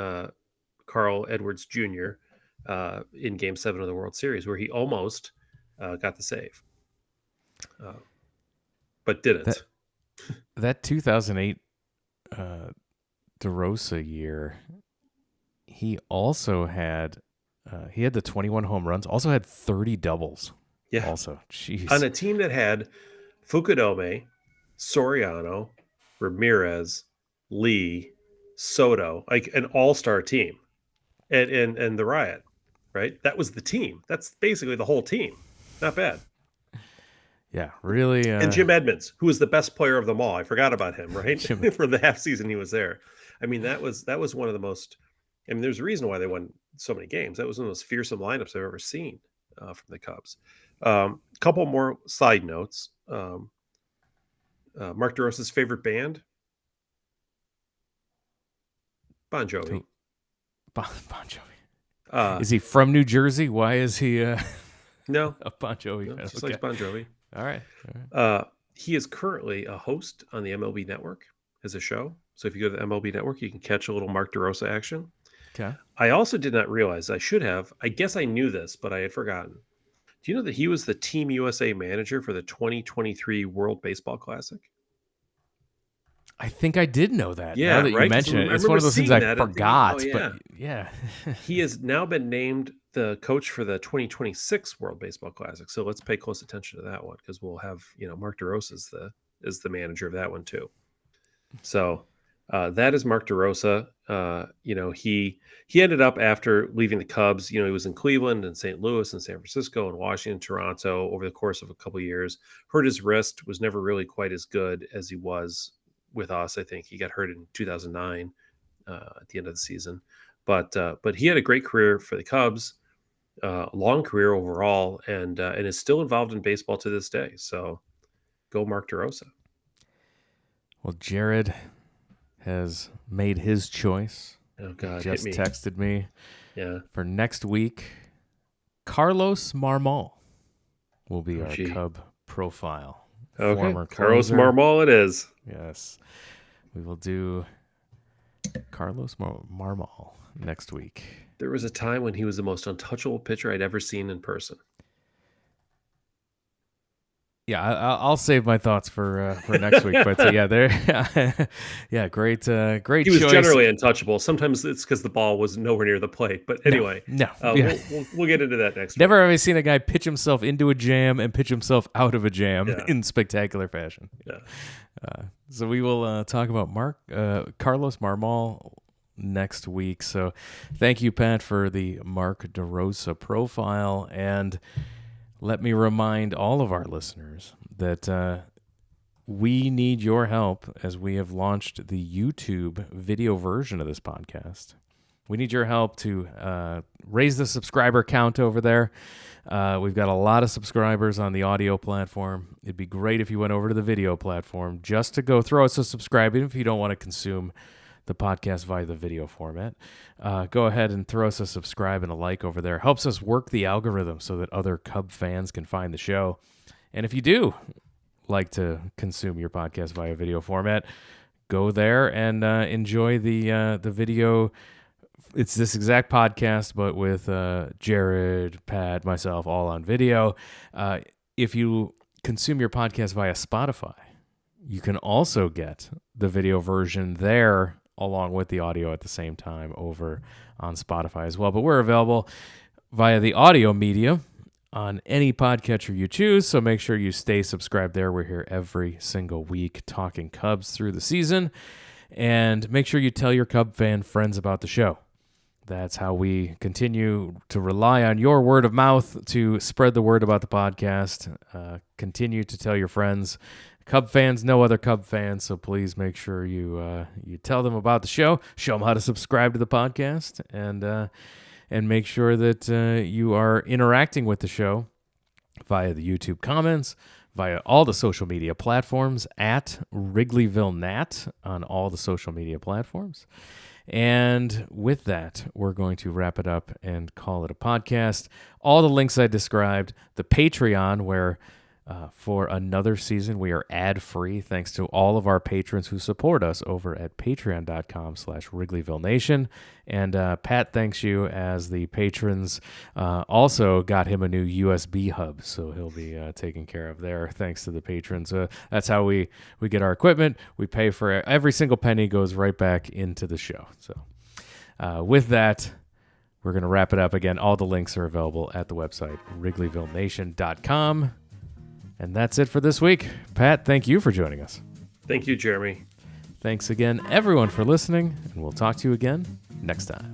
C: Carl Edwards Jr. In Game 7 of the World Series, where he almost got the save, but didn't.
B: That 2008 DeRosa year, he also had the 21 home runs, also had 30 doubles.
C: Yeah.
B: Also, jeez.
C: On a team that had Fukudome, Soriano, Ramirez, Lee, Soto, like an all-star team, and the Riot, right? That was the team. That's basically the whole team. Not bad.
B: Yeah, really.
C: And Jim Edmonds, who was the best player of them all. I forgot about him, right? For the half season he was there. I mean, that was one of the most. I mean, there's a reason why they won so many games. That was one of the most fearsome lineups I've ever seen from the Cubs. Couple more side notes. Mark DeRosa's favorite band? Bon Jovi.
B: Bon Jovi. Is he from New Jersey? Why is he
C: no
B: a Bon Jovi?
C: No, just likes Bon Jovi.
B: All right.
C: He is currently a host on the MLB Network as a show. So if you go to the MLB Network, you can catch a little Mark DeRosa action.
B: Okay.
C: I also did not realize, I should have. I guess I knew this, but I had forgotten. Do you know that he was the Team USA manager for the 2023 World Baseball Classic?
B: I think I did know that.
C: Yeah,
B: now that
C: right?
B: you mention it, it's one of those things I forgot.
C: Thinking,
B: But yeah,
C: he has now been named the coach for the 2026 World Baseball Classic. So let's pay close attention to that one, because we'll have Mark DeRosa is the manager of that one too. So that is Mark DeRosa. He ended up, after leaving the Cubs, he was in Cleveland and St. Louis and San Francisco and Washington, Toronto over the course of a couple of years. Hurt his wrist, was never really quite as good as he was with us. I think he got hurt in 2009 at the end of the season, but he had a great career for the Cubs, long career overall, and is still involved in baseball to this day. So go Mark DeRosa.
B: Well, Jared has made his choice.
C: Oh God,
B: just
C: hit me.
B: Texted me.
C: Yeah.
B: For next week, Carlos Marmol will be our Cub profile.
C: Okay,
B: Former
C: Carlos
B: closer.
C: Marmol it is.
B: Yes. We will do Carlos Marmol next week.
C: There was a time when he was the most untouchable pitcher I'd ever seen in person.
B: Yeah, I'll save my thoughts for next week. But yeah, great
C: He was
B: choice.
C: generally untouchable. Sometimes it's because the ball was nowhere near the plate. But anyway, we'll get into that next
B: Never
C: week.
B: have I seen a guy pitch himself into a jam and pitch himself out of a jam in spectacular fashion.
C: Yeah.
B: So we will talk about Carlos Marmol next week. So thank you, Pat, for the Mark DeRosa profile. And let me remind all of our listeners that we need your help as we have launched the YouTube video version of this podcast. We need your help to raise the subscriber count over there. We've got a lot of subscribers on the audio platform. It'd be great if you went over to the video platform just to go throw us a subscribe, even if you don't want to consume the podcast via the video format. Go ahead and throw us a subscribe and a like over there. Helps us work the algorithm so that other Cub fans can find the show. And if you do, like to consume your podcast via video format, go there and enjoy the video. It's this exact podcast, but with Jared, Pat, myself, all on video. If you consume your podcast via Spotify, you can also get the video version there along with the audio at the same time over on Spotify as well. But we're available via the audio media on any podcatcher you choose, so make sure you stay subscribed there. We're here every single week talking Cubs through the season, and make sure you tell your Cub fan friends about the show. That's how we continue to rely on your word of mouth to spread the word about the podcast. Continue to tell your friends. Cub fans know other Cub fans, so please make sure you tell them about the show, show them how to subscribe to the podcast, and make sure that you are interacting with the show via the YouTube comments, via all the social media platforms, at Wrigleyville Nat on all the social media platforms. And with that, we're going to wrap it up and call it a podcast. All the links I described, the Patreon, where for another season we are ad-free thanks to all of our patrons who support us over at patreon.com/Wrigleyville Nation. And Pat thanks you, as the patrons also got him a new USB hub, so he'll be taken care of there thanks to the patrons. That's how we get our equipment. We pay for it. Every single penny goes right back into the show. So with that, we're going to wrap it up. Again, all the links are available at the website, WrigleyvilleNation.com. And that's it for this week. Pat, thank you for joining us.
C: Thank you, Jeremy.
B: Thanks again, everyone, for listening, and we'll talk to you again next time.